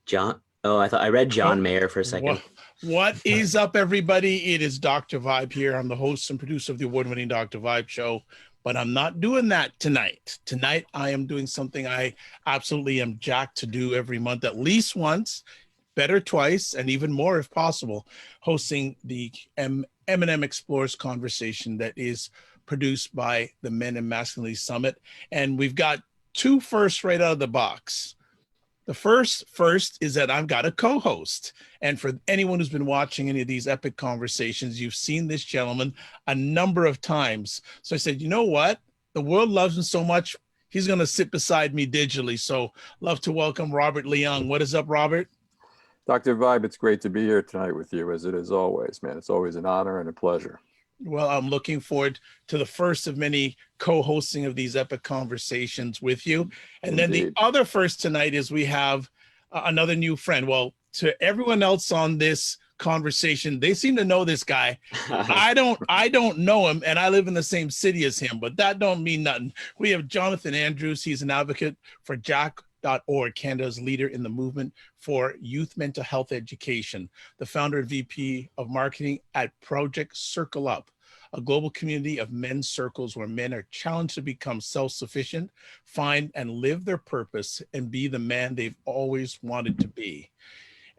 John. Oh, I thought I read Oh, John Mayer for a second. what is up, everybody? It is Dr. Vibe here. I'm the host and producer of the award-winning Dr. Vibe show, but I'm not doing that tonight. Tonight, I am doing something I absolutely am jacked to do every month, at least once, better twice, and even more if possible, hosting the M&M Explorers conversation that is produced by the Men in Masculinity Summit. And we've got two firsts right out of the box. The first is that I've got a co-host. And for anyone who's been watching any of these epic conversations, you've seen this gentleman a number of times. So I said, you know what? The world loves him so much, he's going to sit beside me digitally. So love to welcome Robert Leung. What is up, Robert? Dr. Vibe, it's great to be here tonight with you, as it is always, man. It's always an honor and a pleasure. Well, I'm looking forward to the first of many co-hosting of these epic conversations with you. And then the other first tonight is we have another new friend. Well, to everyone else on this conversation, they seem to know this guy. I don't know him, and I live in the same city as him, but that don't mean nothing. We have Jonathan Andrews. He's an advocate for Jack.org, Canada's leader in the movement for youth mental health education, the founder and VP of marketing at Project Circle Up, a global community of men's circles where men are challenged to become self-sufficient, find and live their purpose, and be the man they've always wanted to be.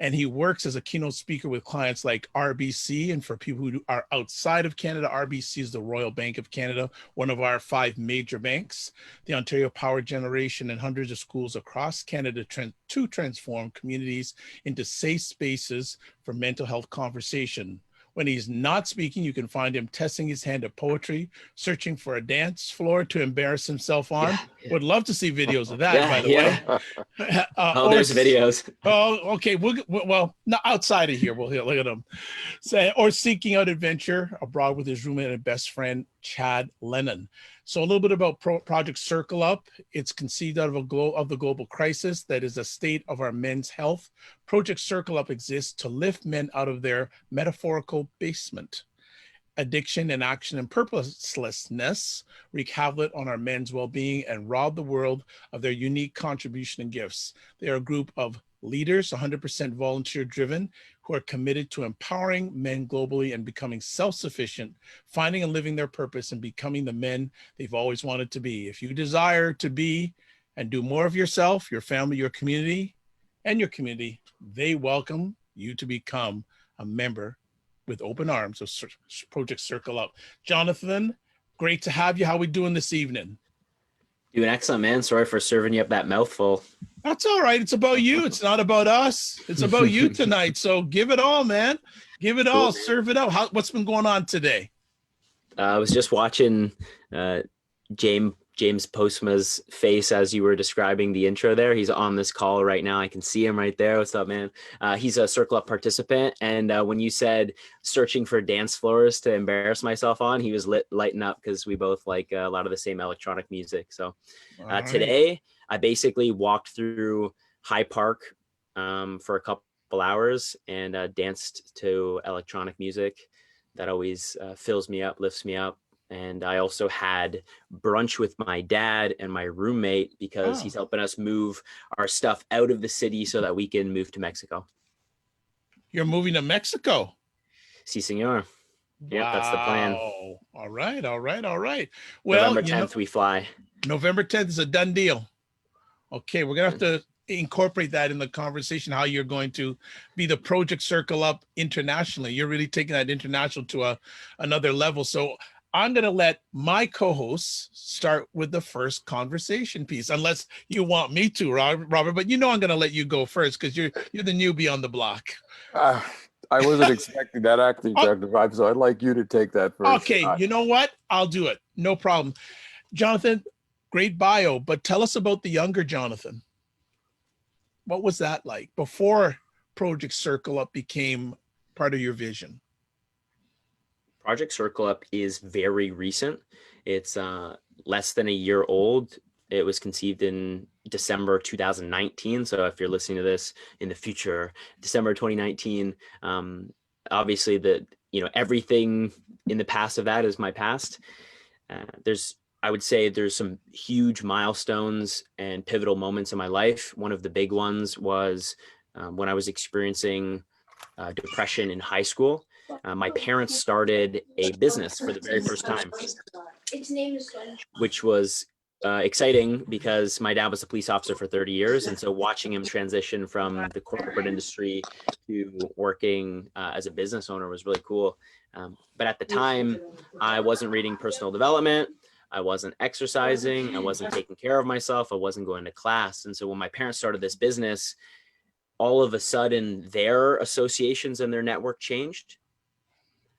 And he works as a keynote speaker with clients like RBC. And for people who are outside of Canada, RBC is the Royal Bank of Canada, one of our 5 major banks, the Ontario Power Generation, and hundreds of schools across Canada to transform communities into safe spaces for mental health conversation. When he's not speaking, you can find him testing his hand at poetry, searching for a dance floor to embarrass himself on. Yeah. Would love to see videos of that, by the way. There's videos. Oh, okay. Well, not outside of here. We'll look at them. Or seeking out adventure abroad with his roommate and best friend, Chad Lennon. So a little bit about Project Circle Up. It's conceived out of the global crisis that is a state of our men's health. Project Circle Up exists to lift men out of their metaphorical basement. Addiction, inaction, and purposelessness wreak havoc on our men's well-being and rob the world of their unique contribution and gifts. They are a group of leaders, 100% volunteer-driven, who are committed to empowering men globally and becoming self-sufficient, finding and living their purpose, and becoming the men they've always wanted to be. If you desire to be and do more of yourself, your family, your community, they welcome you to become a member with open arms of Project Circle Up. Jonathan, great to have you. How are we doing this evening? Doing excellent, man. Sorry for serving you up that mouthful. That's all right. It's about you. It's not about us. It's about you tonight. So give it all, man. Give it all. Serve it up. What's been going on today? I was just watching James Postma's face as you were describing the intro there. He's on this call right now. I can see him right there. What's up, man? He's a Circle Up participant. And when you said searching for dance floors to embarrass myself on, he was lighting up because we both like a lot of the same electronic music. So today I basically walked through High Park for a couple hours and danced to electronic music. That always fills me up, lifts me up. And I also had brunch with my dad and my roommate because he's helping us move our stuff out of the city so that we can move to Mexico. You're moving to Mexico? Si, senor. Yep, that's the plan. All right. Well, November 10th, we fly. November 10th is a done deal. Okay, we're going to have to incorporate that in the conversation, how you're going to be the Project Circle Up internationally. You're really taking that international to another level. So I'm going to let my co-hosts start with the first conversation piece, unless you want me to, Robert, but I'm going to let you go first because you're the newbie on the block. I wasn't expecting that, actually, Dr. Vibe, so I'd like you to take that first. Okay, you know what? I'll do it. No problem. Jonathan, great bio, but tell us about the younger Jonathan. What was that like before Project Circle Up became part of your vision? Project Circle Up is very recent. It's less than a year old. It was conceived in December 2019. So if you're listening to this in the future, December 2019, obviously everything in the past of that is my past. I would say there's some huge milestones and pivotal moments in my life. One of the big ones was when I was experiencing depression in high school. My parents started a business for the very first time, which was exciting because my dad was a police officer for 30 years. And so watching him transition from the corporate industry to working as a business owner was really cool. But at the time, I wasn't reading personal development. I wasn't exercising. I wasn't taking care of myself. I wasn't going to class. And so when my parents started this business, all of a sudden their associations and their network changed.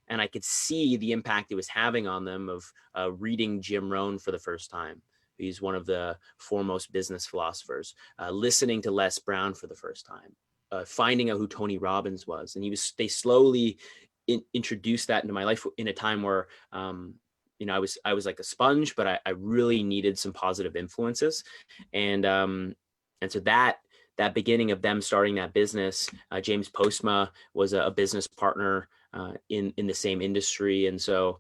And I could see the impact it was having on them of reading Jim Rohn for the first time. He's one of the foremost business philosophers, listening to Les Brown for the first time, finding out who Tony Robbins was. And they slowly introduced that into my life in a time where, I was like a sponge, but I really needed some positive influences. And so that beginning of them starting that business, James Postma was a business partner in the same industry. And so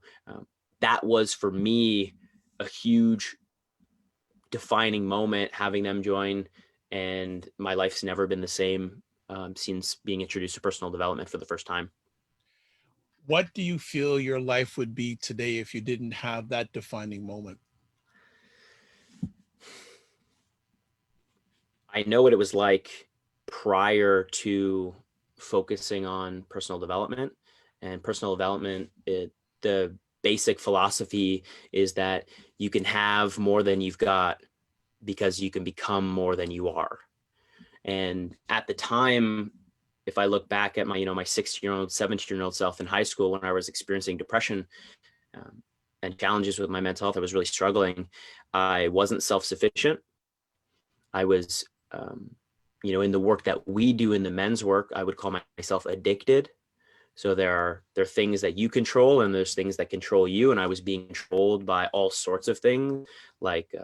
that was for me a huge defining moment, having them join, and my life's never been the same since being introduced to personal development for the first time. What do you feel your life would be today if you didn't have that defining moment? I know what it was like prior to focusing on personal development. And personal development, the basic philosophy is that you can have more than you've got because you can become more than you are. And at the time, if I look back at my 16-year-old, 17-year-old self in high school, when I was experiencing depression and challenges with my mental health, I was really struggling. I wasn't self-sufficient. I was, in the work that we do in the men's work, I would call myself addicted. So there are things that you control and there's things that control you. And I was being controlled by all sorts of things like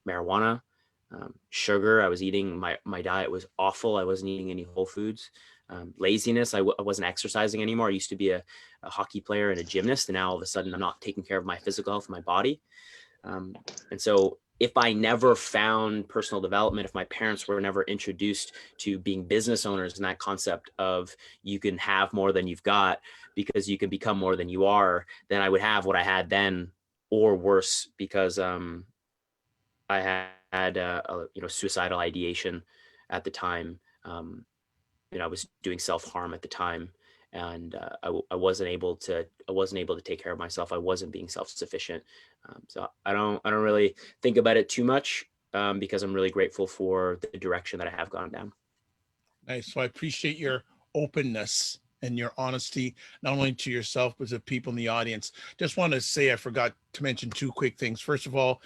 marijuana, sugar. I was eating, my diet was awful. I wasn't eating any whole foods. Laziness. I wasn't exercising anymore. I used to be a hockey player and a gymnast. And now all of a sudden I'm not taking care of my physical health, my body. And so if I never found personal development, if my parents were never introduced to being business owners and that concept of you can have more than you've got because you can become more than you are, then I would have what I had then or worse, because I had suicidal ideation at the time. I was doing self-harm at the time, and I wasn't able to take care of myself. I wasn't being self-sufficient. So I don't really think about it too much because I'm really grateful for the direction that I have gone down. Nice. So I appreciate your openness and your honesty, not only to yourself, but to people in the audience. Just want to say, I forgot to mention two quick things. First of all,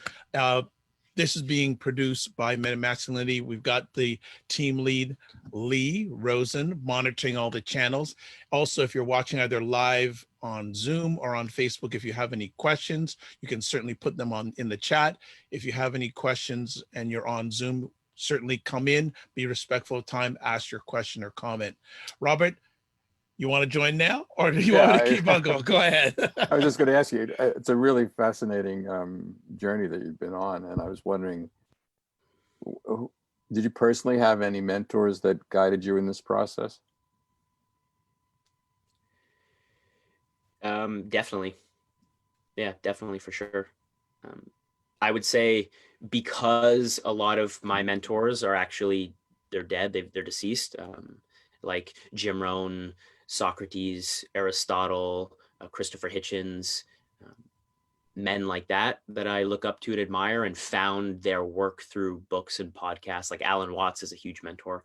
this is being produced by Masculinity. We've got the team lead, Lee Rosen, monitoring all the channels. Also, if you're watching either live on Zoom or on Facebook, if you have any questions, you can certainly put them in the chat. If you have any questions and you're on Zoom, certainly come in, be respectful of time, ask your question or comment. Robert, you want to join now, or do you want me to keep on going? Go ahead. I was just going to ask you, it's a really fascinating journey that you've been on. And I was wondering, did you personally have any mentors that guided you in this process? Definitely. Yeah, definitely, for sure. I would say because a lot of my mentors are actually, they're dead, they're deceased, like Jim Rohn, Socrates, Aristotle, Christopher Hitchens, men like that I look up to and admire, and found their work through books and podcasts. Like Alan Watts is a huge mentor.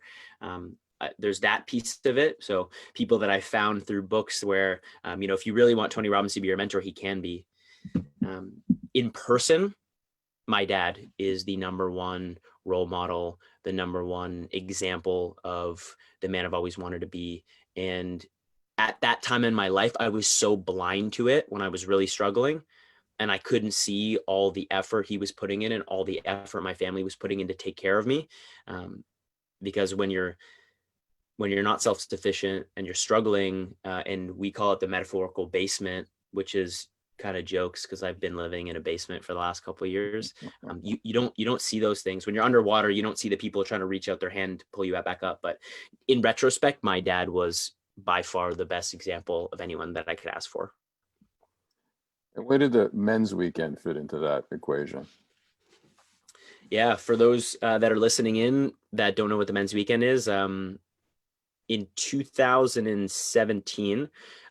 There's that piece of it. So people that I found through books where, if you really want Tony Robbins to be your mentor, he can be. In person, my dad is the number one role model, the number one example of the man I've always wanted to be. And at that time in my life, I was so blind to it when I was really struggling, and I couldn't see all the effort he was putting in and all the effort my family was putting in to take care of me. Because when you're not self-sufficient and you're struggling, and we call it the metaphorical basement, which is kind of jokes because I've been living in a basement for the last couple of years. You don't see those things when you're underwater. You don't see the people trying to reach out their hand to pull you back up. But in retrospect, my dad was by far the best example of anyone that I could ask for. And where did the men's weekend fit into that equation? Yeah, for those that are listening in that don't know what the men's weekend is, in 2017,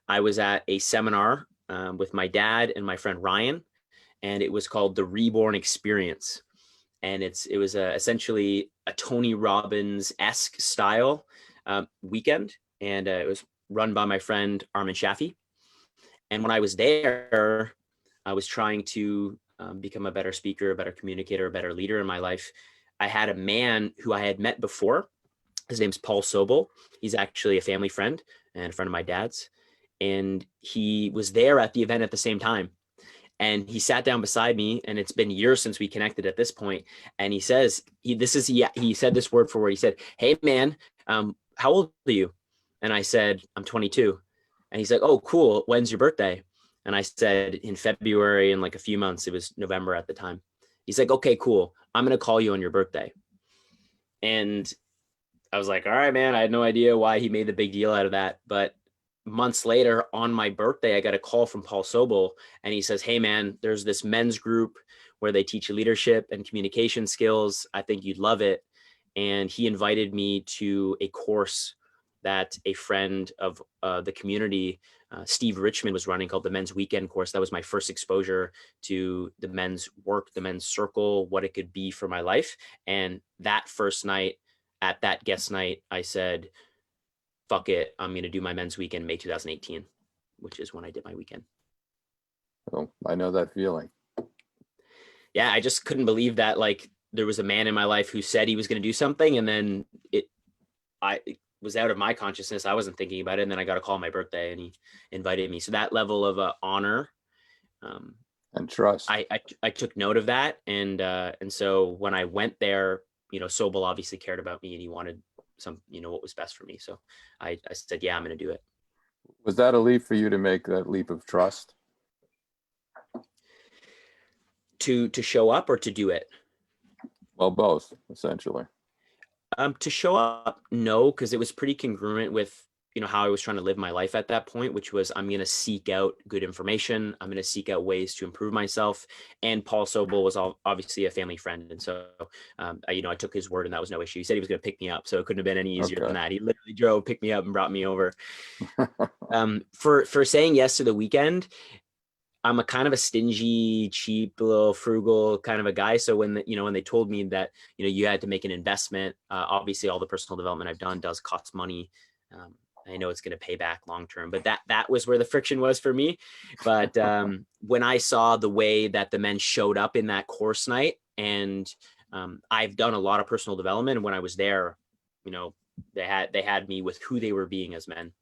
I was at a seminar with my dad and my friend Ryan, and it was called the Reborn Experience. And it was essentially a Tony Robbins-esque style weekend, and it was run by my friend Armin Shaffi. And when I was there, I was trying to become a better speaker, a better communicator, a better leader in my life. I had a man who I had met before. His name's Paul Sobel. He's actually a family friend and a friend of my dad's. And he was there at the event at the same time. And he sat down beside me, and it's been years since we connected at this point. And he says, he said this word for word. He said, "Hey man, how old are you?" And I said, "I'm 22. And he's like, "Oh, cool. When's your birthday?" And I said, "In February, in like a few months." It was November at the time. He's like, "Okay, cool. I'm going to call you on your birthday." And I was like, all right, man. I had no idea why he made the big deal out of that. But months later on my birthday, I got a call from Paul Sobel, and he says, "Hey man, there's this men's group where they teach you leadership and communication skills. I think you'd love it." And he invited me to a course that a friend of the community, Steve Richmond, was running called the Men's Weekend course. That was my first exposure to the men's work, the men's circle, what it could be for my life. And that first night at that guest night, I said, fuck it, I'm going to do my men's weekend May 2018, which is when I did my weekend. Oh, I know that feeling. Yeah, I just couldn't believe that like there was a man in my life who said he was going to do something, and then it was out of my consciousness. I wasn't thinking about it, and then I got a call on my birthday, and he invited me. So that level of honor and trust. I took note of that, and so when I went there, Sobel obviously cared about me, and he wanted what was best for me. So I said, yeah, I'm going to do it. Was that a leap for you to make that leap of trust? To show up or to do it? Well, both, essentially. To show up, no, because it was pretty congruent with how I was trying to live my life at that point, which was I'm going to seek out good information. I'm going to seek out ways to improve myself. And Paul Sobel was obviously a family friend. And so, I took his word, and that was no issue. He said he was going to pick me up. So it couldn't have been any easier than that. He literally drove, picked me up, and brought me over. For saying yes to the weekend, I'm a kind of a stingy, cheap, little frugal kind of a guy. So when they told me that, you had to make an investment, obviously all the personal development I've done does cost money. I know it's going to pay back long term, but that was where the friction was for me. But when I saw the way that the men showed up in that course night, and I've done a lot of personal development, and when I was there, they had me with who they were being as men.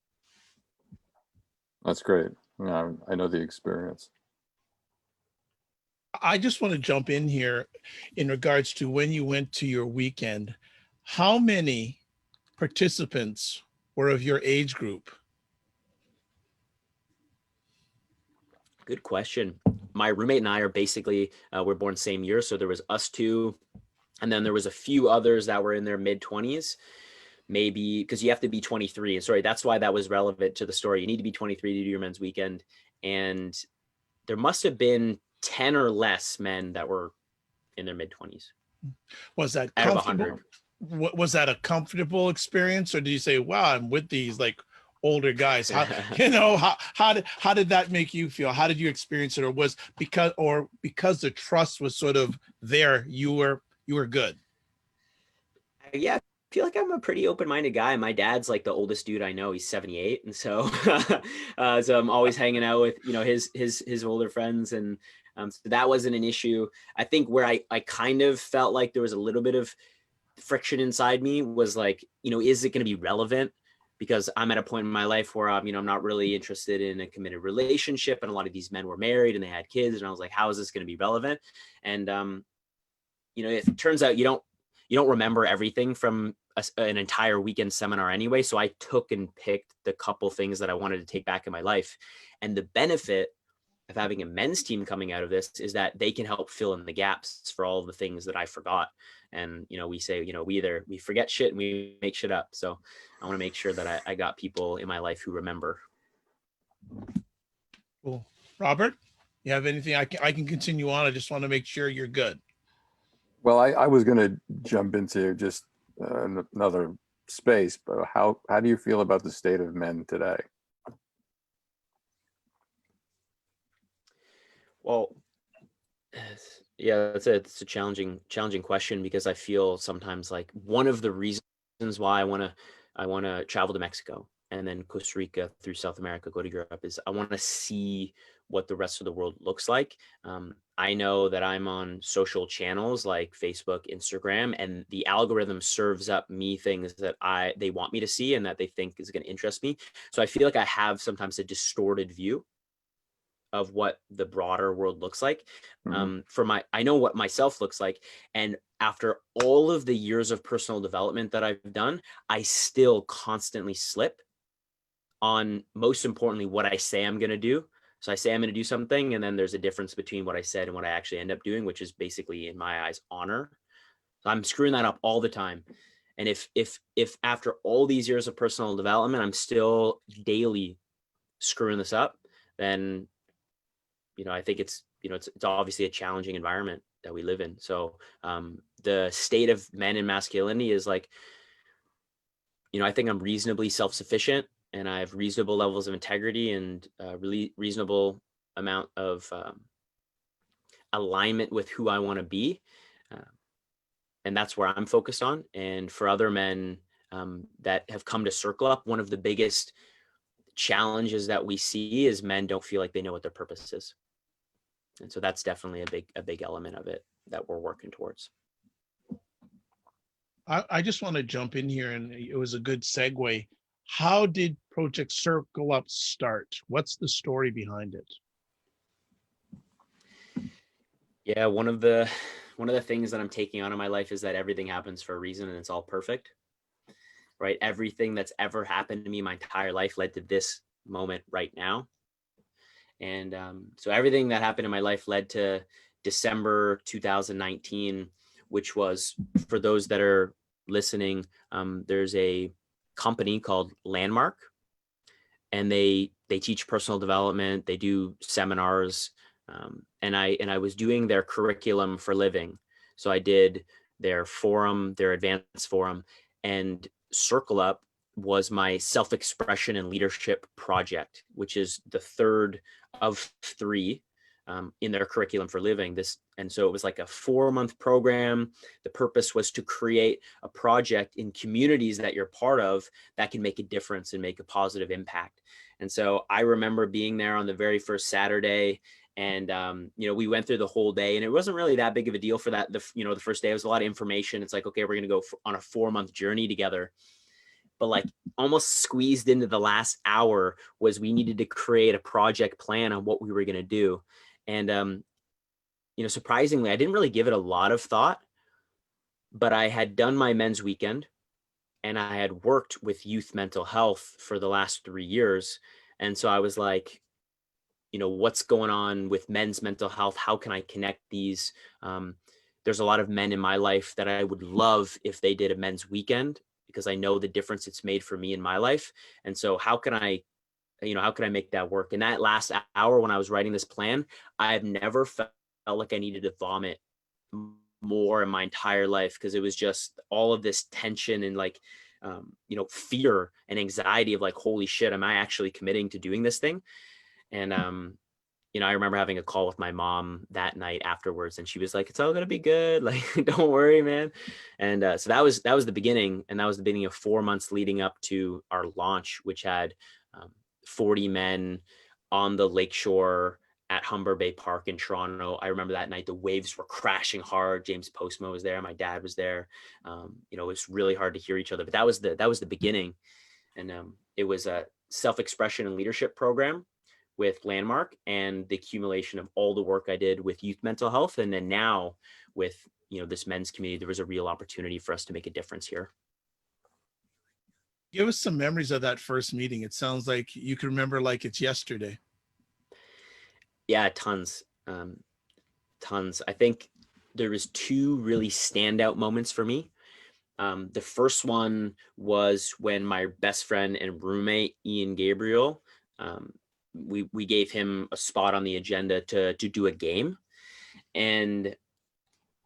That's great. Yeah, I know the experience. I just want to jump in here in regards to when you went to your weekend. How many participants were of your age group? Good question. My roommate and I are basically, we're born same year. So there was us two, and then there was a few others that were in their mid-20s, maybe, because you have to be 23. And sorry, that's why that was relevant to the story. You need to be 23 to do your men's weekend. And there must have been 10 or less men that were in their mid-20s. Was that out comfortable? of 100. Was that a comfortable experience, or did you say, wow, I'm with these like older guys? How did that make you feel? How did you experience it? Or was because the trust was sort of there, you were good? Yeah, I feel like I'm a pretty open-minded guy. My dad's like the oldest dude I know. He's 78, and so so I'm always hanging out with his older friends, and so that wasn't an issue. I think where I kind of felt like there was a little bit of friction inside me was like, is it going to be relevant? Because I'm at a point in my life where I'm not really interested in a committed relationship, and a lot of these men were married and they had kids, and I was like, how is this going to be relevant? And it turns out you don't remember everything from an entire weekend seminar anyway. So I took and picked the couple things that I wanted to take back in my life. And the benefit having a men's team coming out of this is that they can help fill in the gaps for all of the things that I forgot. And, we say, we forget shit and we make shit up. So I want to make sure that I got people in my life who remember. Cool. Robert, you have anything? I can continue on. I just want to make sure you're good. Well, I was going to jump into just another space, but how do you feel about the state of men today? Well, yeah, it's a challenging question, because I feel sometimes like one of the reasons why I want to travel to Mexico and then Costa Rica through South America, go to Europe, is I want to see what the rest of the world looks like. I know that I'm on social channels like Facebook, Instagram, and the algorithm serves up me things that they want me to see and that they think is going to interest me. So I feel like I have sometimes a distorted view of what the broader world looks like. I know what myself looks like. And after all of the years of personal development that I've done, I still constantly slip on, most importantly, what I say I'm going to do. So I say I'm going to do something, and then there's a difference between what I said and what I actually end up doing, which is basically, in my eyes, honor. So I'm screwing that up all the time. And if after all these years of personal development, I'm still daily screwing this up, then I think it's obviously a challenging environment that we live in. So the state of men and masculinity is like, I think I'm reasonably self-sufficient, and I have reasonable levels of integrity and really reasonable amount of alignment with who I want to be. And that's where I'm focused on. And for other men that have come to Circle Up, one of the biggest challenges that we see is men don't feel like they know what their purpose is. And so that's definitely a big element of it that we're working towards. I just want to jump in here, and it was a good segue. How did Project Circle Up start? What's the story behind it? Yeah, one of the things that I'm taking on in my life is that everything happens for a reason, and it's all perfect, right? Everything that's ever happened to me my entire life led to this moment right now. And so everything that happened in my life led to December 2019, which was, for those that are listening, there's a company called Landmark, and they teach personal development. They do seminars, and I was doing their curriculum for living. So I did their forum, their advanced forum, and Circle Up was my self-expression and leadership project, which is the third of three in their curriculum for living. And so it was like a 4-month program. The purpose was to create a project in communities that you're part of that can make a difference and make a positive impact. And so I remember being there on the very first Saturday, and we went through the whole day, and it wasn't really that big of a deal for that. The first day was a lot of information. It's like, okay, we're going to go on a 4-month journey together. But like almost squeezed into the last hour was we needed to create a project plan on what we were going to do. And, surprisingly, I didn't really give it a lot of thought, but I had done my men's weekend, and I had worked with youth mental health for the last 3 years. And so I was like, what's going on with men's mental health? How can I connect these? There's a lot of men in my life that I would love if they did a men's weekend, because I know the difference it's made for me in my life. And so how can I make that work? In that last hour when I was writing this plan, I have never felt like I needed to vomit more in my entire life, because it was just all of this tension and like, fear and anxiety of like, holy shit, am I actually committing to doing this thing? And, I remember having a call with my mom that night afterwards, and she was like, it's all going to be good. Like, don't worry, man. And so that was the beginning. And that was the beginning of 4 months leading up to our launch, which had 40 men on the lakeshore at Humber Bay Park in Toronto. I remember that night, the waves were crashing hard. James Postma was there. My dad was there. It was really hard to hear each other, but that was the beginning. And it was a self-expression and leadership program with Landmark, and the accumulation of all the work I did with youth mental health. And then now with, this men's community, there was a real opportunity for us to make a difference here. Give us some memories of that first meeting. It sounds like you can remember like it's yesterday. Yeah, tons. Tons. I think there was two really standout moments for me. The first one was when my best friend and roommate, Ian Gabriel, we gave him a spot on the agenda to do a game. And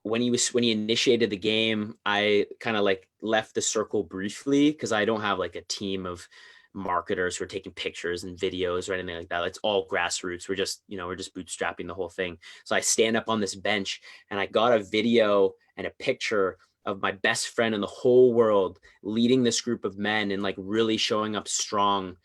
when he initiated the game, I kind of like left the circle briefly because I don't have like a team of marketers who are taking pictures and videos or anything like that. It's all grassroots. We're just bootstrapping the whole thing. So I stand up on this bench and I got a video and a picture of my best friend in the whole world leading this group of men and like really showing up strong,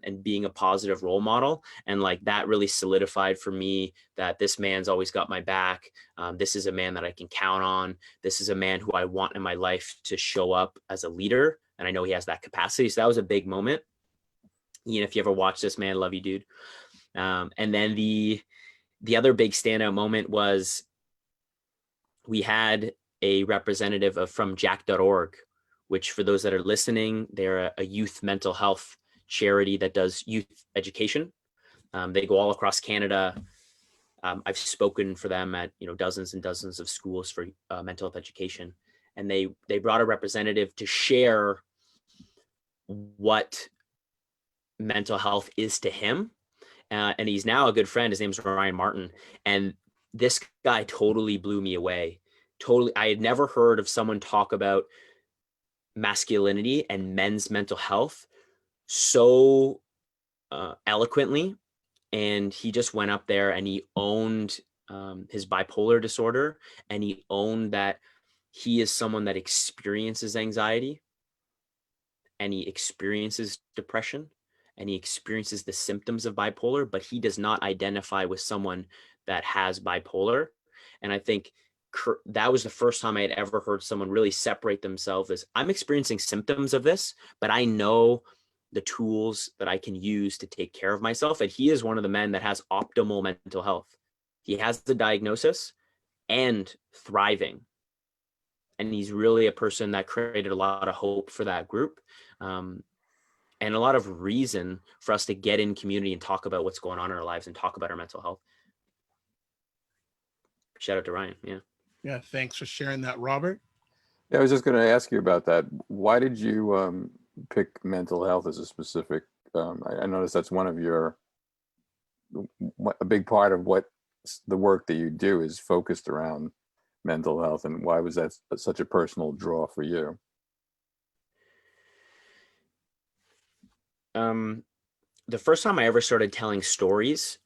and being a positive role model. And like that really solidified for me that this man's always got my back. This is a man that I can count on. This is a man who I want in my life to show up as a leader. And I know he has that capacity. So that was a big moment. Ian, if you ever watch this, man, love you, dude. And then the other big standout moment was we had a representative from jack.org, which for those that are listening, they're a youth mental health charity that does youth education. They go all across Canada. I've spoken for them at dozens and dozens of schools for mental health education, and they brought a representative to share what mental health is to him, and he's now a good friend. His name's Ryan Martin, and this guy totally blew me away. Totally, I had never heard of someone talk about masculinity and men's mental health so eloquently. And he just went up there and he owned his bipolar disorder, and he owned that he is someone that experiences anxiety and he experiences depression and he experiences the symptoms of bipolar, but he does not identify with someone that has bipolar. And I think that was the first time I had ever heard someone really separate themselves as, I'm experiencing symptoms of this, but I know the tools that I can use to take care of myself. And he is one of the men that has optimal mental health. He has the diagnosis and thriving. And he's really a person that created a lot of hope for that group. And a lot of reason for us to get in community and talk about what's going on in our lives and talk about our mental health. Shout out to Ryan. Yeah. Yeah. Thanks for sharing that, Robert. Yeah, I was just going to ask you about that. Why did you pick mental health as a specific? I noticed that's one of a big part of what the work that you do is focused around mental health. And why was that such a personal draw for you? The first time I ever started telling stories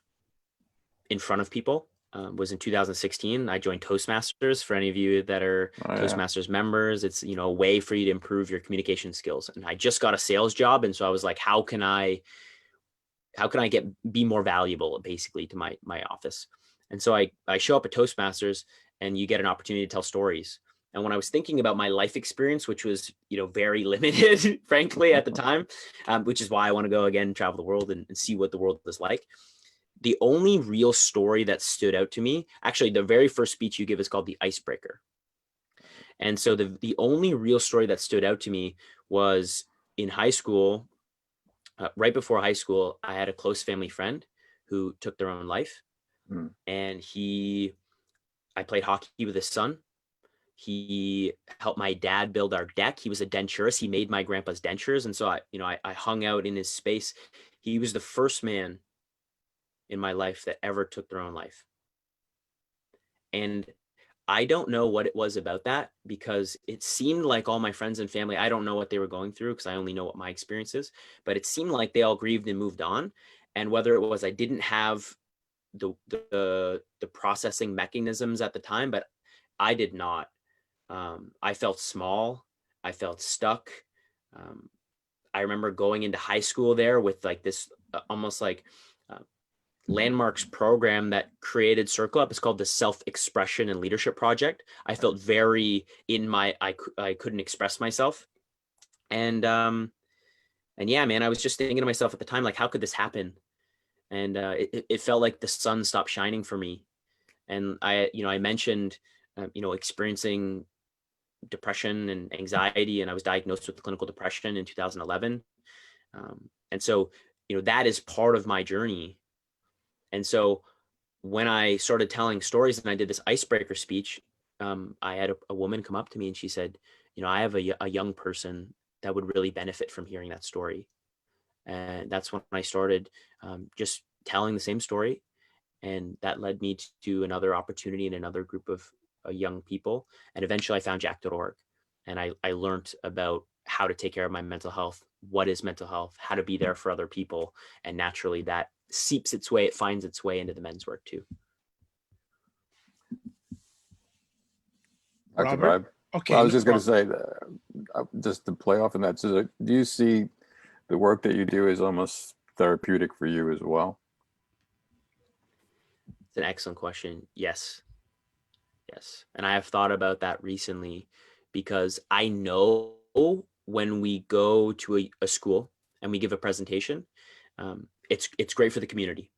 in front of people was in 2016. I joined Toastmasters. For any of you that are Toastmasters members, it's a way for you to improve your communication skills. And I just got a sales job, and so I was like, how can I be more valuable basically to my office? And so I show up at Toastmasters, and you get an opportunity to tell stories. And when I was thinking about my life experience, which was very limited, frankly, at the time, which is why I want to go again, travel the world and see what the world is like. The only real story that stood out to me, actually, the very first speech you give is called the icebreaker. And so the only real story that stood out to me was in high school. Right before high school, I had a close family friend who took their own life. And I played hockey with his son. He helped my dad build our deck. He was a denturist. He made my grandpa's dentures. And so I hung out in his space. He was the first man in my life that ever took their own life. And I don't know what it was about that, because it seemed like all my friends and family, I don't know what they were going through because I only know what my experience is, but it seemed like they all grieved and moved on. And whether it was I didn't have the processing mechanisms at the time, but I did not. I felt small. I felt stuck. I remember going into high school there with like this almost like Landmark's program that created Circle Up. It's called the Self-Expression and Leadership Project. I felt very I couldn't express myself. And yeah, man, I was just thinking to myself at the time, like, how could this happen? And it felt like the sun stopped shining for me. And I mentioned, experiencing depression and anxiety, and I was diagnosed with clinical depression in 2011. And so, that is part of my journey. And so when I started telling stories and I did this icebreaker speech, I had a woman come up to me and she said, I have a young person that would really benefit from hearing that story. And that's when I started just telling the same story. And that led me to another opportunity in another group of young people. And eventually I found jack.org. And I learned about how to take care of my mental health, what is mental health, how to be there for other people. And naturally that it finds its way into the men's work too. Dr. Robert? Vibe? Okay, Well, I was no just going to problem. say, just to play off on that, so do you see the work that you do is almost therapeutic for you as well? It's an excellent question. Yes. Yes. And I have thought about that recently because I know when we go to a school and we give a presentation, it's great for the community.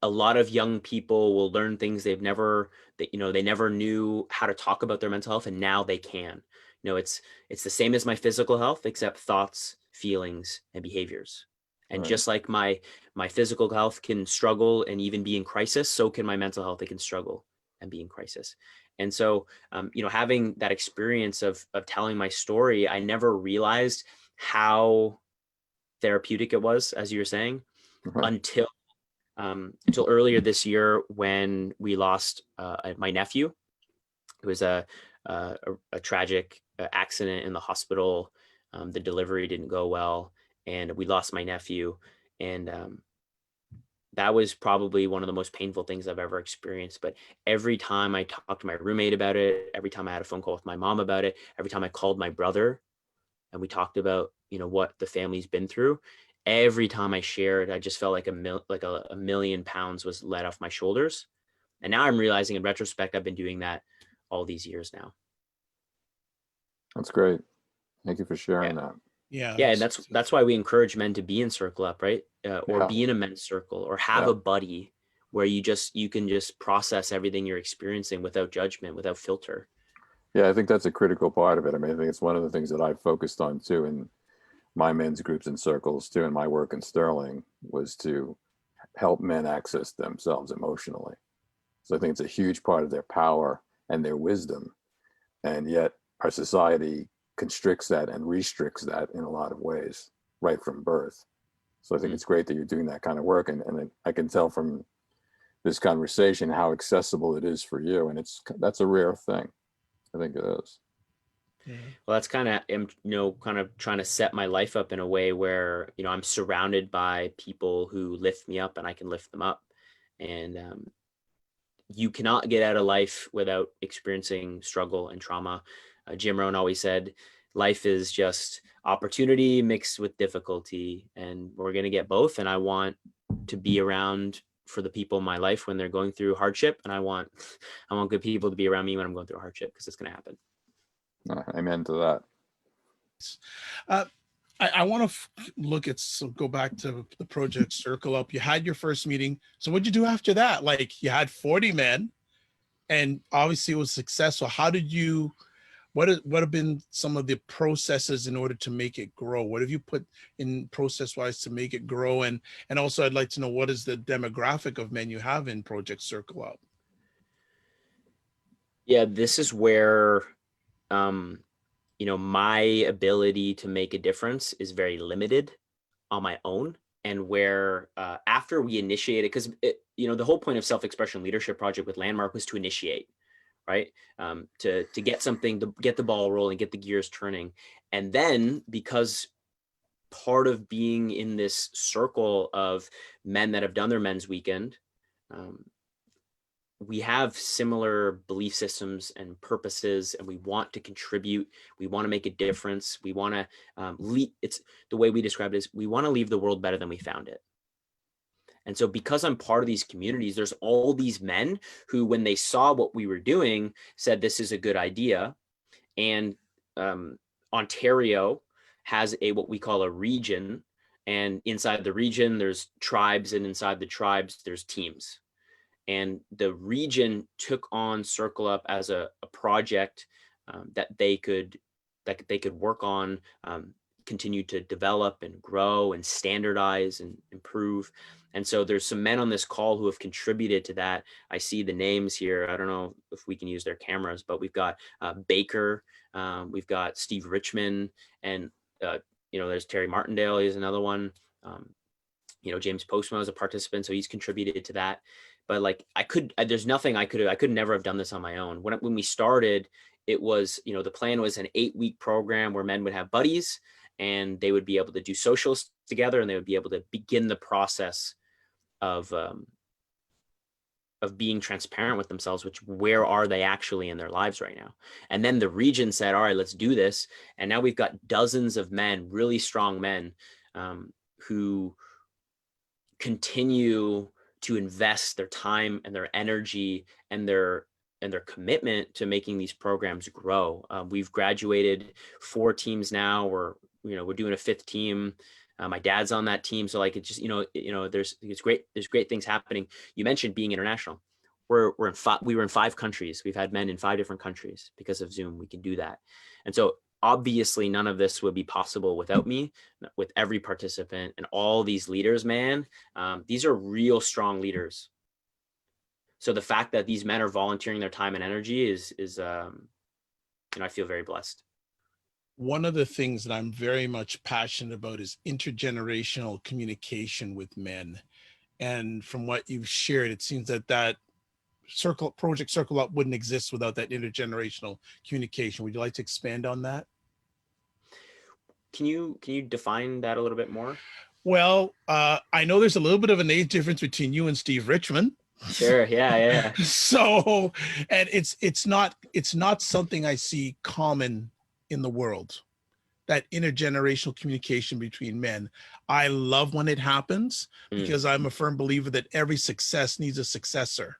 A lot of young people will learn things they never knew how to talk about their mental health, and now they can. It's the same as my physical health, except thoughts, feelings, and behaviors. And Right. just like my physical health can struggle and even be in crisis, so can my mental health. It can struggle and be in crisis. And so, having that experience of telling my story, I never realized how therapeutic it was, as you were saying, Right. until earlier this year when we lost my nephew. It was a tragic accident in the hospital. The delivery didn't go well, and we lost my nephew. And that was probably one of the most painful things I've ever experienced. But every time I talked to my roommate about it, every time I had a phone call with my mom about it, every time I called my brother and we talked about, what the family's been through, every time I shared, I just felt like a million pounds was let off my shoulders. And now I'm realizing in retrospect, I've been doing that all these years now. That's great. Thank you for Yeah. sharing that. Yeah. Yeah. And that's why we encourage men to be in Circle Up, right? Or Yeah. be in a men's circle, or have Yeah. a buddy where you can just process everything you're experiencing without judgment, without filter. Yeah, I think that's a critical part of it. I mean, I think it's one of the things that I've focused on too in my men's groups and circles too, in my work in Sterling, was to help men access themselves emotionally. So I think it's a huge part of their power and their wisdom. And yet our society constricts that and restricts that in a lot of ways right from birth. So I think it's great that you're doing that kind of work. And I can tell from this conversation how accessible it is for you. And that's a rare thing. I think it is. Yeah. Well, that's kind of trying to set my life up in a way where, I'm surrounded by people who lift me up and I can lift them up. And you cannot get out of life without experiencing struggle and trauma. Jim Rohn always said, life is just opportunity mixed with difficulty, and we're going to get both. And I want to be around for the people in my life when they're going through hardship. And I want good people to be around me when I'm going through hardship, because it's going to happen. Amen to that. Uh, I want to go back to the project Circle Up. You had your first meeting. So what'd you do after that? Like, you had 40 men and obviously it was successful. What have been some of the processes in order to make it grow? What have you put in process wise to make it grow? And also I'd like to know, what is the demographic of men you have in Project Circle Up? Yeah, this is where, my ability to make a difference is very limited on my own. And where after we initiated, because the whole point of Self-Expression Leadership Project with Landmark was to initiate, right? To get something, to get the ball rolling, get the gears turning. And then, because part of being in this circle of men that have done their men's weekend, we have similar belief systems and purposes, and we want to contribute. We want to make a difference. We want to lead. It's the way we describe it is, we want to leave the world better than we found it. And so, because I'm part of these communities, there's all these men who, when they saw what we were doing, said, this is a good idea. And Ontario has what we call a region. And inside the region, there's tribes, and inside the tribes, there's teams. And the region took on Circle Up as a project that they could work on continue to develop and grow and standardize and improve. And so there's some men on this call who have contributed to that. I see the names here. I don't know if we can use their cameras, but we've got Baker, we've got Steve Richmond, and there's Terry Martindale. He's another one. James Postma is a participant, so he's contributed to that. But like there's nothing I could never have done this on my own. When we started, it was, the plan was an 8-week program where men would have buddies and they would be able to do socials together, and they would be able to begin the process of being transparent with themselves, where are they actually in their lives right now? And then the region said, all right, let's do this. And now we've got dozens of men, really strong men, who continue to invest their time and their energy and their commitment to making these programs grow. We've graduated 4 teams now. We're doing a 5th team. My dad's on that team. So like, it's just, there's great things happening. You mentioned being international. We were in 5 countries. We've had men in 5 different countries because of Zoom. We can do that. And so obviously none of this would be possible without me, with every participant and all these leaders, man. These are real strong leaders. So the fact that these men are volunteering their time and energy is I feel very blessed. One of the things that I'm very much passionate about is intergenerational communication with men. And from what you've shared, it seems that Project Circle Up wouldn't exist without that intergenerational communication. Would you like to expand on that? Can you define that a little bit more? Well, I know there's a little bit of an age difference between you and Steve Richmond. Sure. Yeah. So, and it's not something I see common in the world, that intergenerational communication between men. I love when it happens because I'm a firm believer that every success needs a successor.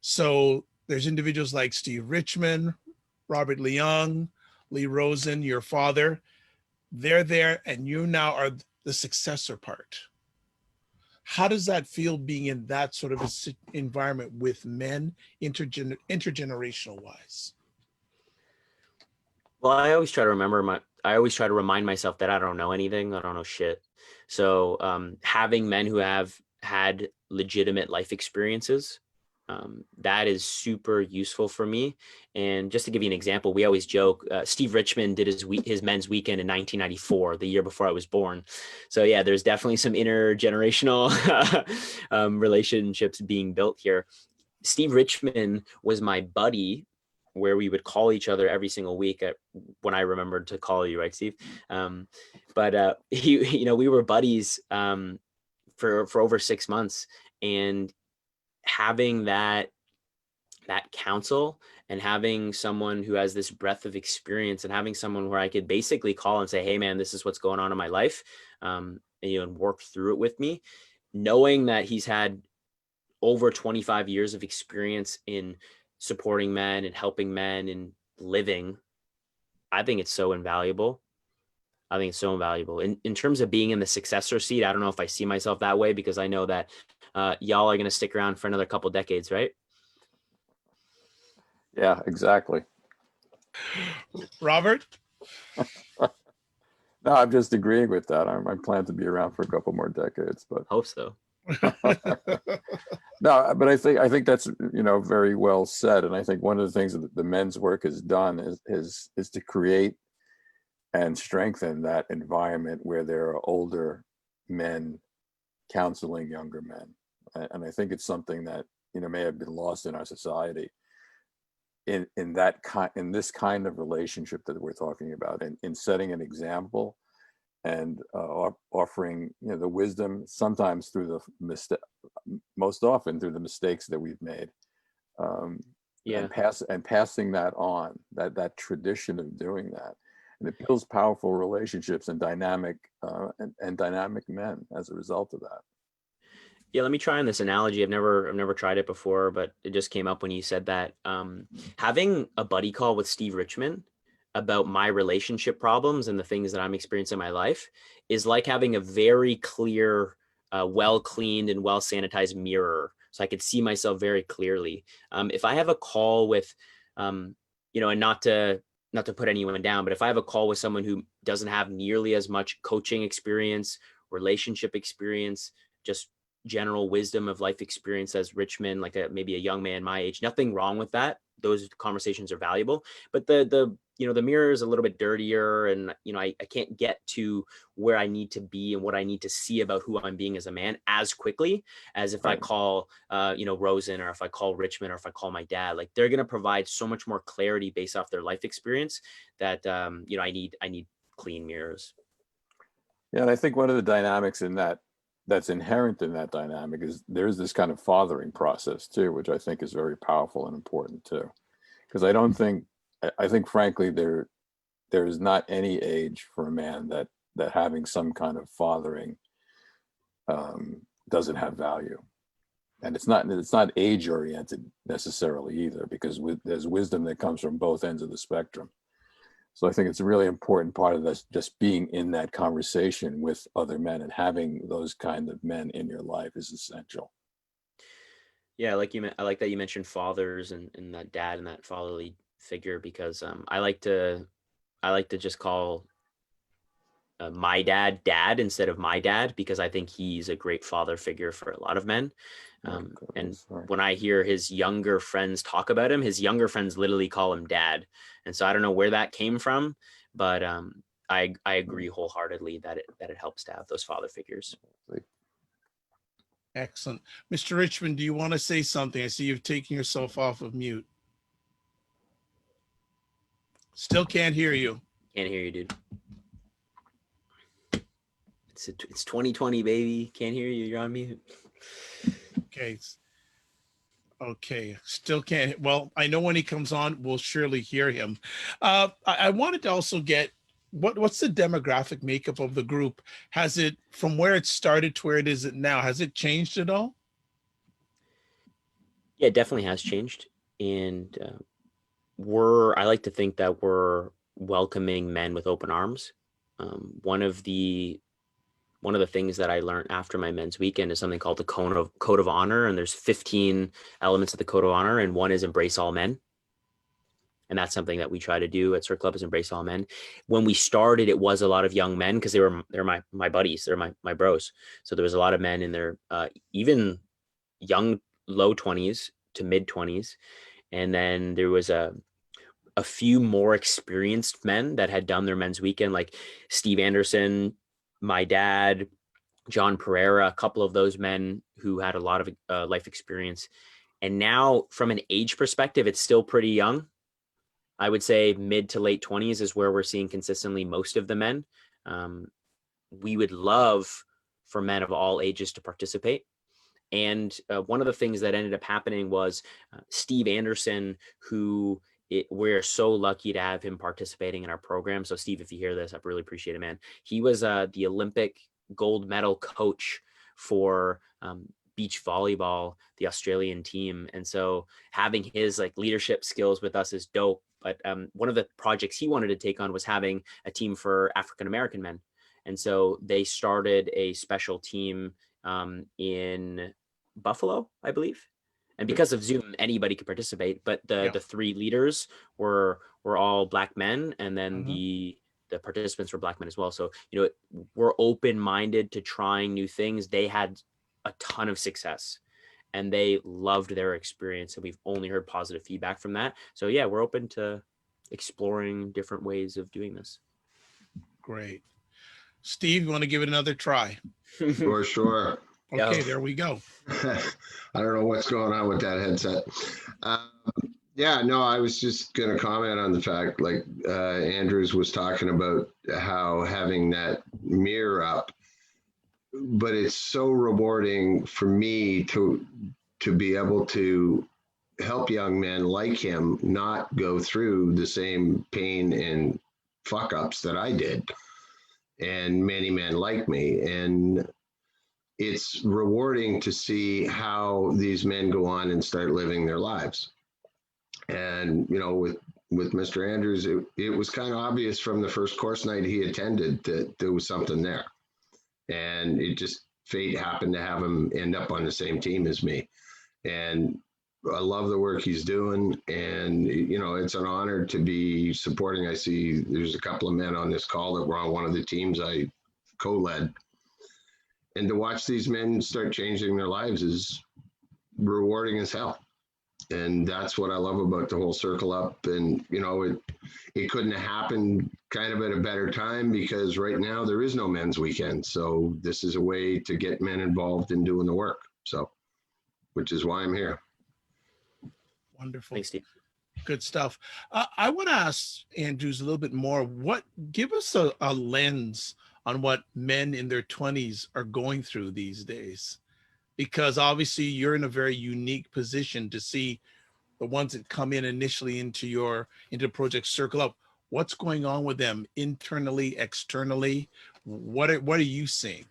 So there's individuals like Steve Richmond, Robert Leung, Lee Rosen, your father. They're there, and you now are the successor part. How does that feel being in that sort of a environment with men, intergenerational wise? Well, I always try to remind myself that I don't know anything. I don't know shit. So having men who have had legitimate life experiences, that is super useful for me. And just to give you an example, we always joke, Steve Richmond did his men's weekend in 1994, the year before I was born. So yeah, there's definitely some intergenerational relationships being built here. Steve Richmond was my buddy, where we would call each other every single week when I remembered to call you, right, Steve? But we were buddies for over 6 months, and having that counsel and having someone who has this breadth of experience and having someone where I could basically call and say, hey man, this is what's going on in my life, and work through it with me, knowing that he's had over 25 years of experience in supporting men and helping men and living. I think it's so invaluable. In terms of being in the successor seat, I don't know if I see myself that way, because I know that y'all are going to stick around for another couple decades, right? Yeah, exactly. Robert? No, I'm just agreeing with that. I plan to be around for a couple more decades, but hope so. No, but I think that's very well said. And I think one of the things that the men's work has done is to create and strengthen that environment where there are older men counseling younger men. And I think it's something that may have been lost in our society in this kind of relationship that we're talking about, in setting an example and offering the wisdom, sometimes through most often through the mistakes that we've made, and passing that on, that tradition of doing that, and it builds powerful relationships and dynamic men as a result of that. Yeah, let me try on this analogy. I've never tried it before, but it just came up when you said that. Having a buddy call with Steve Richmond about my relationship problems and the things that I'm experiencing in my life is like having a very clear, well-cleaned and well-sanitized mirror. So I could see myself very clearly. If I have a call with, and not to not to put anyone down, but if I have a call with someone who doesn't have nearly as much coaching experience, relationship experience, just general wisdom of life experience as Richmond, like maybe a young man my age, nothing wrong with that. Those conversations are valuable, but the the mirror is a little bit dirtier, and I can't get to where I need to be and what I need to see about who I'm being as a man as quickly as if I call Rosen, or if I call Richmond, or if I call my dad. Like, they're going to provide so much more clarity based off their life experience that I need clean mirrors. Yeah, and I think one of the dynamics in that's inherent in that dynamic is there's this kind of fathering process too, which I think is very powerful and important too. Because I think frankly there is not any age for a man that having some kind of fathering doesn't have value. And it's not age oriented necessarily either, because there's wisdom that comes from both ends of the spectrum. So I think it's a really important part of this, just being in that conversation with other men and having those kind of men in your life is essential. Yeah, I like that you mentioned fathers and that dad and that fatherly figure, because I like to just call my dad instead of my dad, because I think he's a great father figure for a lot of men. And when I hear his younger friends talk about him, his younger friends literally call him dad. And so I don't know where that came from, but I agree wholeheartedly that it helps to have those father figures. Excellent. Mr. Richmond, do you want to say something? I see you've taken yourself off of mute. Still can't hear you. Can't hear you, dude. It's 2020, baby. Can't hear you. You're on mute. Okay. Still can't. Well, I know when he comes on, we'll surely hear him. I wanted to also get what's the demographic makeup of the group? Has it, from where it started to where it is now, has it changed at all? Yeah, it definitely has changed. And I like to think that we're welcoming men with open arms. One of the things that I learned after my men's weekend is something called the code of honor. And there's 15 elements of the code of honor, and one is embrace all men. And that's something that we try to do at Circle Club, is embrace all men. When we started, it was a lot of young men, because they're my buddies, they're my bros. So there was a lot of men in their even young, low 20s to mid 20s. And then there was a few more experienced men that had done their men's weekend, like Steve Anderson, my dad, John Pereira, a couple of those men who had a lot of life experience. And now, from an age perspective, it's still pretty young. I would say mid to late 20s is where we're seeing consistently most of the men. We would love for men of all ages to participate. And one of the things that ended up happening was Steve Anderson, who we're so lucky to have him participating in our program. So Steve, if you hear this, I really appreciate it, man. He was the Olympic gold medal coach for beach volleyball, the Australian team. And so having his leadership skills with us is dope. But one of the projects he wanted to take on was having a team for African-American men. And so they started a special team in Buffalo, I believe. And because of Zoom, anybody could participate. But the three leaders were all Black men, and then the participants were Black men as well. So, we're open-minded to trying new things. They had a ton of success, and they loved their experience, and we've only heard positive feedback from that. So yeah, we're open to exploring different ways of doing this. Great. Steve, you want to give it another try? Sure. Okay, there we go. I don't know what's going on with that headset. I was just going to comment on the fact, Andrews was talking about how having that mirror up, but it's so rewarding for me to be able to help young men like him not go through the same pain and fuck ups that I did, and many men like me. And it's rewarding to see how these men go on and start living their lives. And, with Mr. Andrews, it was kind of obvious from the first course night he attended that there was something there. And it just, fate happened to have him end up on the same team as me. And I love the work he's doing, and you know, it's an honor to be supporting. I see there's a couple of men on this call that were on one of the teams I co-led, and to watch these men start changing their lives is rewarding as hell. And that's what I love about the whole Circle Up. And you know, it couldn't have happened kind of at a better time, because right now there is no men's weekend. So this is a way to get men involved in doing the work. So, which is why I'm here. Wonderful. Thanks, Steve. Good stuff. I want to ask Andrews a little bit more. Give us a lens on what men in their 20s are going through these days, because obviously you're in a very unique position to see the ones that come in initially into Project Circle Up. What's going on with them internally, externally? What are you seeing?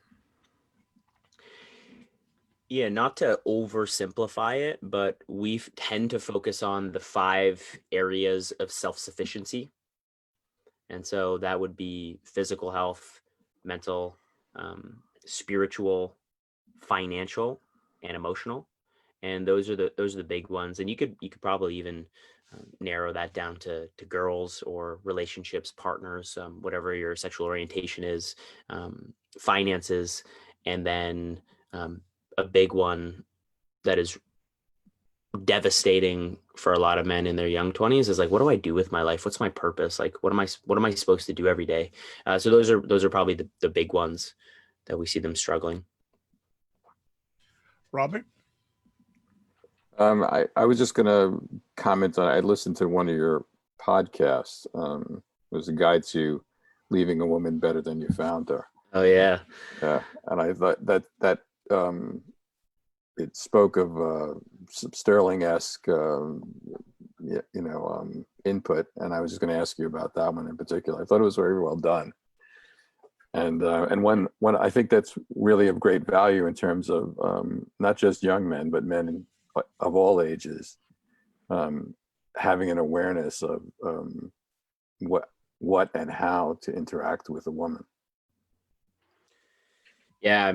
Yeah, not to oversimplify it, but we tend to focus on the 5 areas of self-sufficiency. And so that would be physical health, mental, spiritual, financial, and emotional. And those are the big ones. And you could probably even narrow that down to girls or relationships, partners, whatever your sexual orientation is, finances, and then a big one that is devastating for a lot of men in their young 20s is like, what do I do with my life? What's my purpose? Like, what am I supposed to do every day? So those are probably the big ones that we see them struggling. Robert? I was just going to comment on, I listened to one of your podcasts. It was a guide to leaving a woman better than you found her. Oh yeah. Yeah. And I thought that it spoke of some Sterling-esque, input. And I was just going to ask you about that one in particular. I thought it was very well done. And when I think that's really of great value in terms of not just young men, but men of all ages, having an awareness of what and how to interact with a woman. Yeah,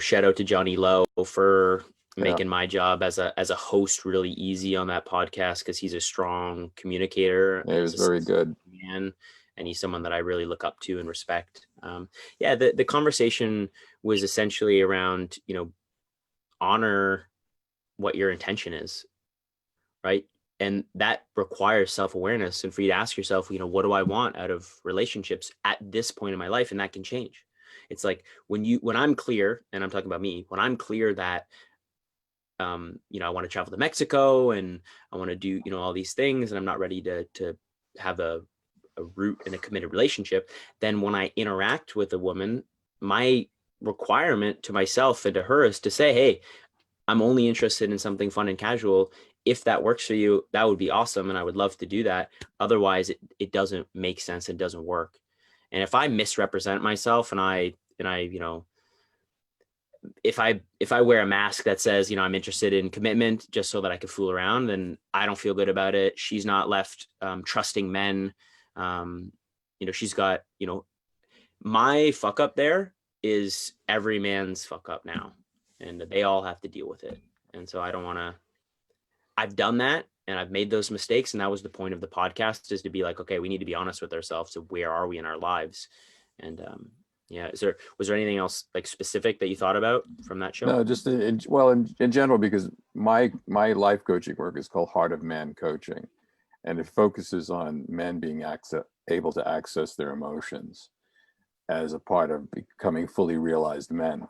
shout out to Johnny Lowe for making my job as a host really easy on that podcast, because he's a strong communicator. Yeah, he was very good. Man, and he's someone that I really look up to and respect. The conversation was essentially around, honor what your intention is, right? And that requires self-awareness, and for you to ask yourself, what do I want out of relationships at this point in my life? And that can change. It's like when I'm clear, and I'm talking about me, when I'm clear that, I want to travel to Mexico and I want to do, all these things, and I'm not ready to have a root in a committed relationship, then when I interact with a woman, my requirement to myself and to her is to say, hey, I'm only interested in something fun and casual. If that works for you, that would be awesome, and I would love to do that. Otherwise, it doesn't make sense and doesn't work. And if I misrepresent myself and I if I wear a mask that says, I'm interested in commitment just so that I could fool around, then I don't feel good about it. She's not left trusting men. She's got, my fuck up there is every man's fuck up now, and they all have to deal with it. And so I don't want to, I've done that and I've made those mistakes. And that was the point of the podcast, is to be like, okay, we need to be honest with ourselves. So where are we in our lives? And was there anything else like specific that you thought about from that show? No, just in general, because my life coaching work is called Heart of Man Coaching, and it focuses on men being able to access their emotions as a part of becoming fully realized men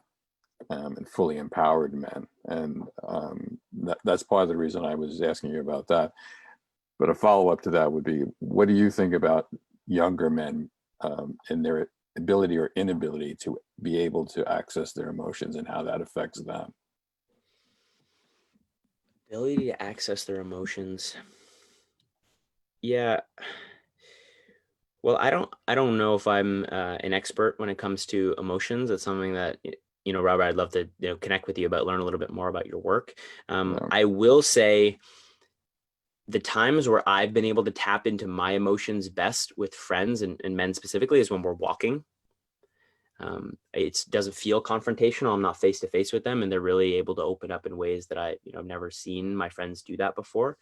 and fully empowered men. And that's part of the reason I was asking you about that. But a follow-up to that would be, what do you think about younger men and their ability or inability to be able to access their emotions, and how that affects them? Ability to access their emotions. Yeah. Well, I don't know if I'm an expert when it comes to emotions. It's something that, Robert, I'd love to connect with you about, learn a little bit more about your work. I will say the times where I've been able to tap into my emotions best with friends and men specifically is when we're walking. it doesn't feel confrontational. I'm not face to face with them, and they're really able to open up in ways that I, I've never seen my friends do that before.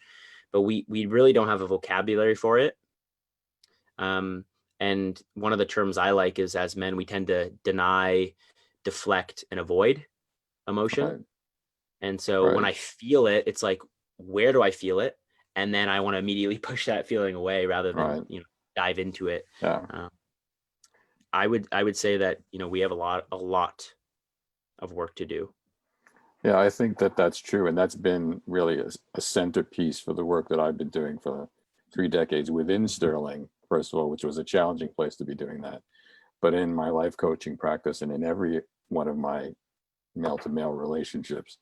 But we really don't have a vocabulary for it. And one of the terms I like is, as men, we tend to deny, deflect, and avoid emotion. Right. And so when I feel it, it's like, where do I feel it? And then I want to immediately push that feeling away rather than, dive into it. Yeah. I would say that, we have a lot of work to do. Yeah, I think that that's true. And that's been really a centerpiece for the work that I've been doing for 3 decades within Sterling, first of all, which was a challenging place to be doing that. But in my life coaching practice and in every one of my male to male relationships,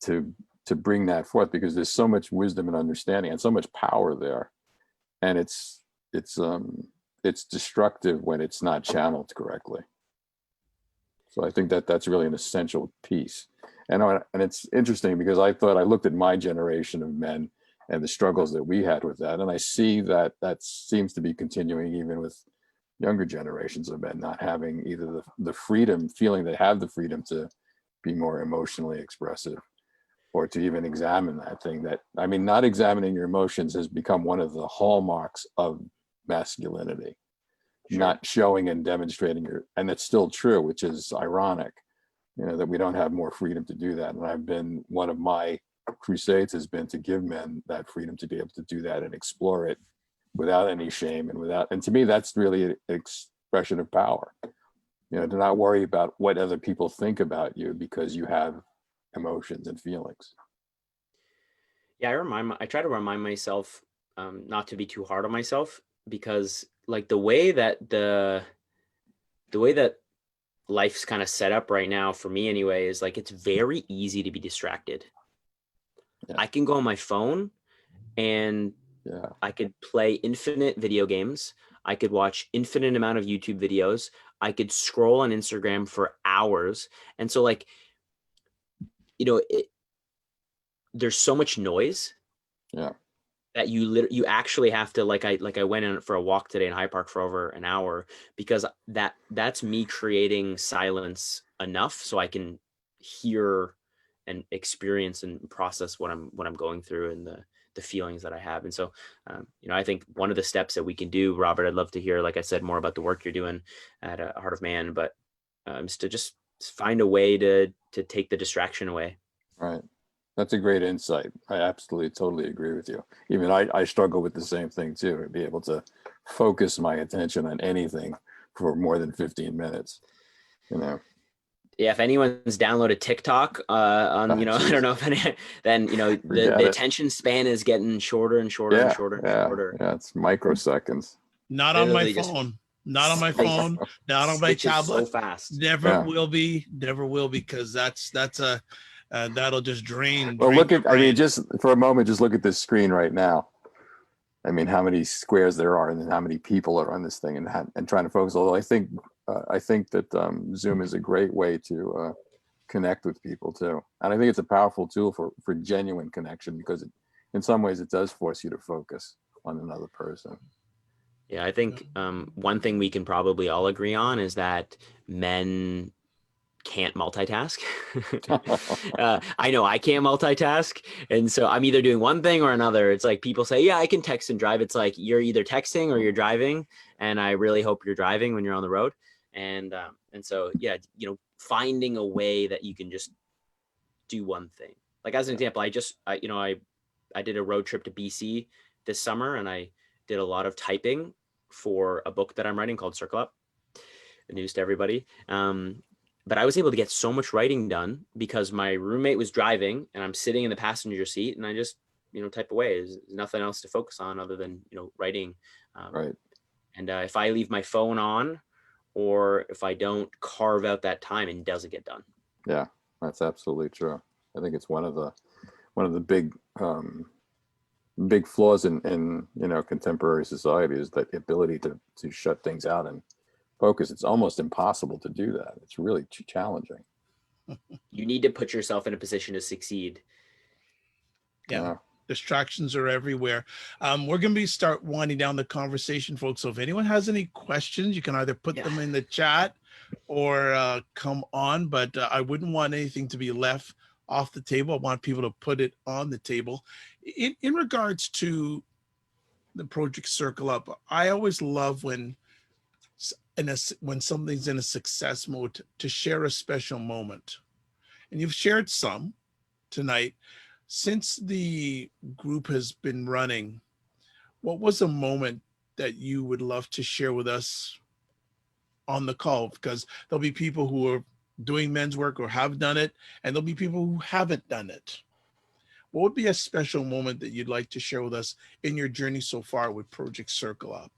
to bring that forth, because there's so much wisdom and understanding and so much power there. And it's destructive when it's not channeled correctly. So I think that that's really an essential piece. And it's interesting because I looked at my generation of men and the struggles that we had with that. And I see that seems to be continuing even with younger generations of men not having either the freedom, feeling they have the freedom to be more emotionally expressive, or to even examine that thing. That, I mean, not examining your emotions has become one of the hallmarks of masculinity. Sure. Not showing and demonstrating and it's still true, which is ironic, that we don't have more freedom to do that. And one of my crusades has been to give men that freedom to be able to do that and explore it without any shame and to me, that's really an expression of power. To not worry about what other people think about you because you have emotions and feelings. Yeah, I try to remind myself not to be too hard on myself, because like the way that life's kind of set up right now for me anyway is like it's very easy to be distracted. Yeah. I can go on my phone and I could play infinite video games. I could watch infinite amount of YouTube videos. I could scroll on Instagram for hours. And so like, there's so much noise. Yeah. That you actually have to, like I went in for a walk today in High Park for over an hour, because that's me creating silence enough so I can hear and experience and process what I'm going through and the feelings that I have. And so, I think one of the steps that we can do, Robert, I'd love to hear, like I said, more about the work you're doing at Heart of Man, but is to just find a way to take the distraction away. Right. That's a great insight. I absolutely, totally agree with you. Even I struggle with the same thing too, to be able to focus my attention on anything for more than 15 minutes, Yeah, if anyone's downloaded TikTok on, I don't know if then, the attention span is getting shorter and shorter and shorter and shorter. Yeah, it's microseconds. Not on my phone. Not on my phone. Not on my tablet. So fast. Never will be, because that's that'll just drain. Well, just for a moment, just look at this screen right now. I mean, how many squares there are, and then how many people are on this thing, and trying to focus. Although I think that Zoom is a great way to connect with people too, and I think it's a powerful tool for genuine connection, because in some ways it does force you to focus on another person. Yeah, I think one thing we can probably all agree on is that men can't multitask. I know I can't multitask. And so I'm either doing one thing or another. It's like people say, yeah, I can text and drive. It's like, you're either texting or you're driving. And I really hope you're driving when you're on the road. And so, yeah, finding a way that you can just do one thing. Like as an example, I did a road trip to BC this summer, and I did a lot of typing for a book that I'm writing called Circle Up. The news to everybody. But I was able to get so much writing done because my roommate was driving and I'm sitting in the passenger seat, and I just, type away. There's nothing else to focus on other than, writing. Right. And if I leave my phone on, or if I don't carve out that time, it doesn't get done. Yeah, that's absolutely true. I think it's one of the big flaws in contemporary society is that ability to shut things out and focus. It's almost impossible to do that. It's really challenging. You need to put yourself in a position to succeed. Yeah. Distractions are everywhere. We're going to start winding down the conversation, folks. So if anyone has any questions, you can either put them in the chat, or come on, but I wouldn't want anything to be left off the table. I want people to put it on the table. In regards to the Project Circle Up, I always love when when something's in a success mode to share a special moment. And you've shared some tonight. Since the group has been running, what was a moment that you would love to share with us on the call? Because there'll be people who are doing men's work or have done it, and there'll be people who haven't done it. What would be a special moment that you'd like to share with us in your journey so far with Project Circle Up?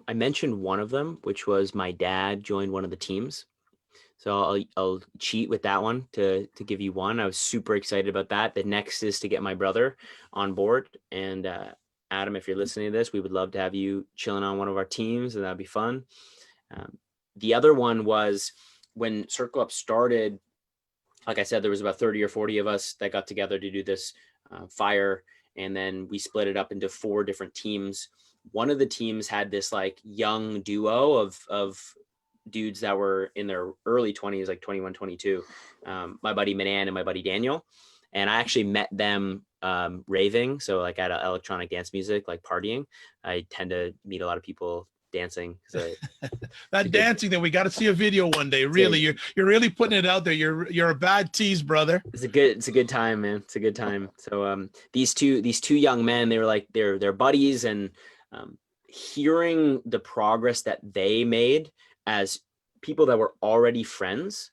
I mentioned one of them, which was my dad joined one of the teams. So I'll cheat with that one to give you one. I was super excited about that. The next is to get my brother on board. And Adam, if you're listening to this, we would love to have you chilling on one of our teams, and that'd be fun. The other one was when Circle Up started. Like I said, there was about 30 or 40 of us that got together to do this fire. And then we split it up into 4 different teams. One of the teams had this like young duo of dudes that were in their early 20s, like 21, 22. My buddy Manan and my buddy Daniel. And I actually met them raving. So like at electronic dance music, like partying. I tend to meet a lot of people dancing. That dancing that we got to see a video one day. Really, you're really putting it out there. You're a bad tease, brother. It's a good time, man. It's a good time. So these two young men, they were like they're buddies, and hearing the progress that they made as people that were already friends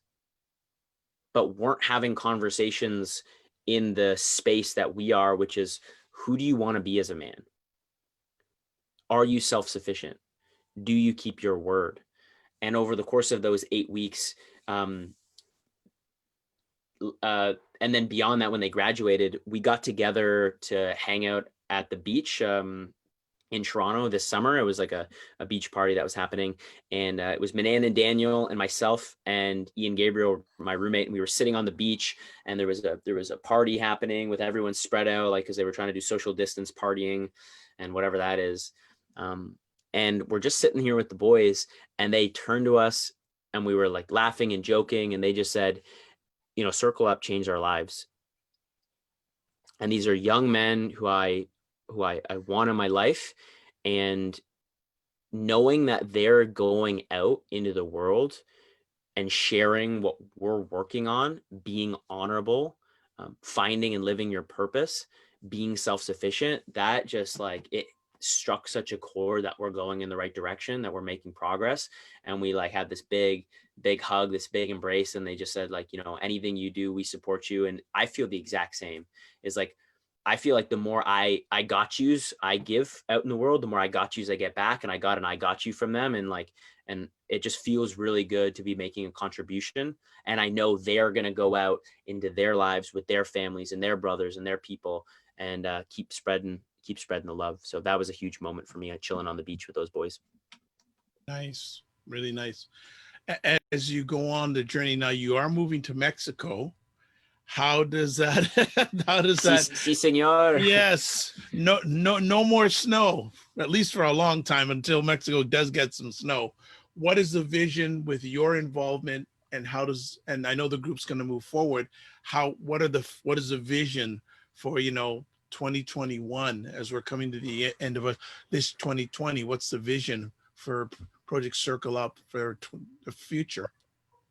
but weren't having conversations in the space that we are, which is, who do you want to be as a man? Are you self-sufficient? Do you keep your word? And over the course of those 8 weeks, and then beyond that, when they graduated, we got together to hang out at the beach in Toronto this summer. It was like a beach party that was happening. And it was Manan and Daniel and myself and Ian Gabriel, my roommate. And we were sitting on the beach, and there was a party happening with everyone spread out, like, because they were trying to do social distance partying and whatever that is. And we're just sitting here with the boys, and they turned to us, and we were like laughing and joking. And they just said, Circle Up changed our lives. And these are young men who I want in my life, and knowing that they're going out into the world and sharing what we're working on, being honorable, finding and living your purpose, being self-sufficient, that just like it struck such a chord that we're going in the right direction, that we're making progress. And we like had this big hug, this big embrace. And they just said, like, anything you do, we support you. And I feel the exact same. Is like, I feel like the more I got yous I give out in the world, the more I got yous I get back, and I got you from them. And it just feels really good to be making a contribution. And I know they're going to go out into their lives with their families and their brothers and their people, and keep spreading the love. So that was a huge moment for me, chilling on the beach with those boys. Nice. Really nice. As you go on the journey now, you are moving to Mexico. How does that Sí, señor. Yes. No more snow, at least for a long time, until Mexico does get some snow. What is the vision with your involvement, and and I know the group's going to move forward. What is the vision for, 2021, as we're coming to the end of this 2020? What's the vision for Project Circle Up for the future?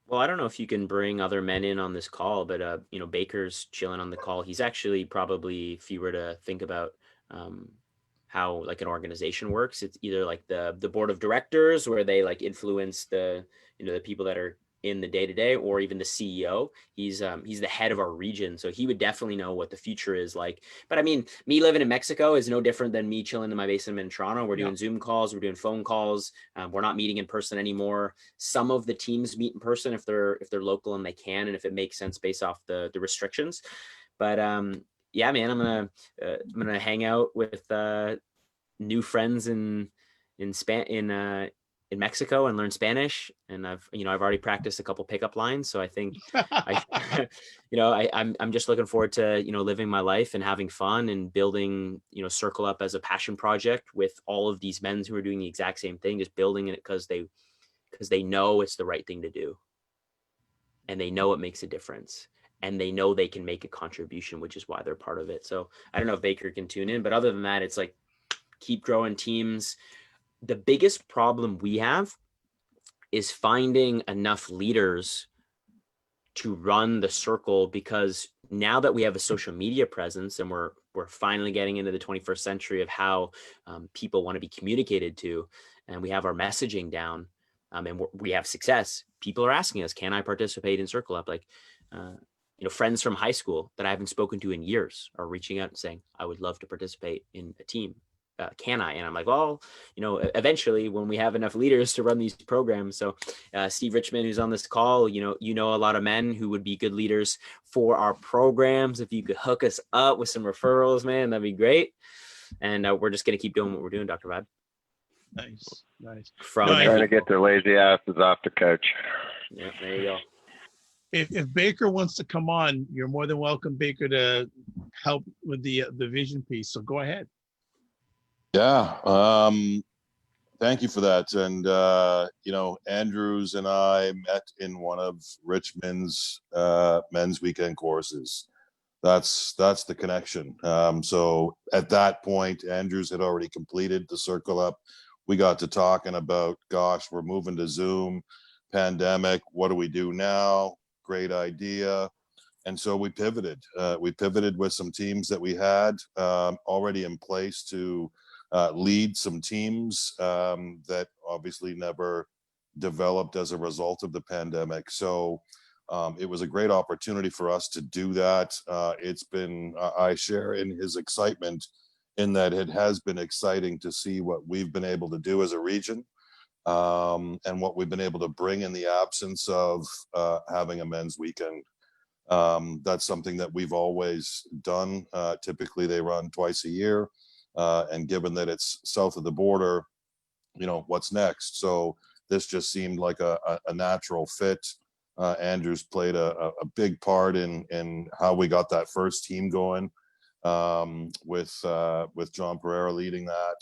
Well, I don't know if you can bring other men in on this call, but Baker's chilling on the call. He's actually probably, if you were to think about how like an organization works, it's either like the board of directors, where they like influence the the people that are in the day-to-day, or even the CEO. He's the head of our region, so he would definitely know what the future is like. But I mean, me living in Mexico is no different than me chilling in my basement in Toronto. We're doing Zoom calls, we're doing phone calls. We're not meeting in person anymore. Some of the teams meet in person if they're local and they can, and if it makes sense based off the restrictions. But yeah, man, I'm gonna hang out with new friends in in Mexico and learn Spanish, and I've already practiced a couple pickup lines. So I think I'm just looking forward to, living my life and having fun and building, Circle Up as a passion project with all of these men who are doing the exact same thing, just building it because they know it's the right thing to do. And they know it makes a difference. And they know they can make a contribution, which is why they're part of it. So I don't know if Baker can tune in, but other than that, it's like, keep growing teams. The biggest problem we have is finding enough leaders to run the circle, because now that we have a social media presence and we're finally getting into the 21st century of how people want to be communicated to, and we have our messaging down, and we have success, people are asking us, can I participate in Circle Up? Like, friends from high school that I haven't spoken to in years are reaching out and saying, I would love to participate in a team. Can I? And I'm like, well, eventually when we have enough leaders to run these programs. So Steve Richmond, who's on this call, a lot of men who would be good leaders for our programs. If you could hook us up with some referrals, man, that'd be great. And we're just going to keep doing what we're doing, Dr. Vibe. Nice. Trying to get their lazy asses off the couch. Yeah, there you go. If Baker wants to come on, you're more than welcome, Baker, to help with the vision piece. So go ahead. Yeah. Thank you for that. And, Andrews and I met in one of Richmond's men's weekend courses. That's the connection. So at that point, Andrews had already completed the Circle Up. We got to talking about, gosh, we're moving to Zoom, pandemic. What do we do now? Great idea. And so we pivoted. We pivoted with some teams that we had already in place to lead some teams that obviously never developed as a result of the pandemic. So it was a great opportunity for us to do that. It's been, I share in his excitement in that it has been exciting to see what we've been able to do as a region, and what we've been able to bring in the absence of having a men's weekend. That's something that we've always done. Typically they run twice a year. And given that it's south of the border, what's next? So this just seemed like a natural fit. Andrews played a big part in how we got that first team going, with John Pereira leading that.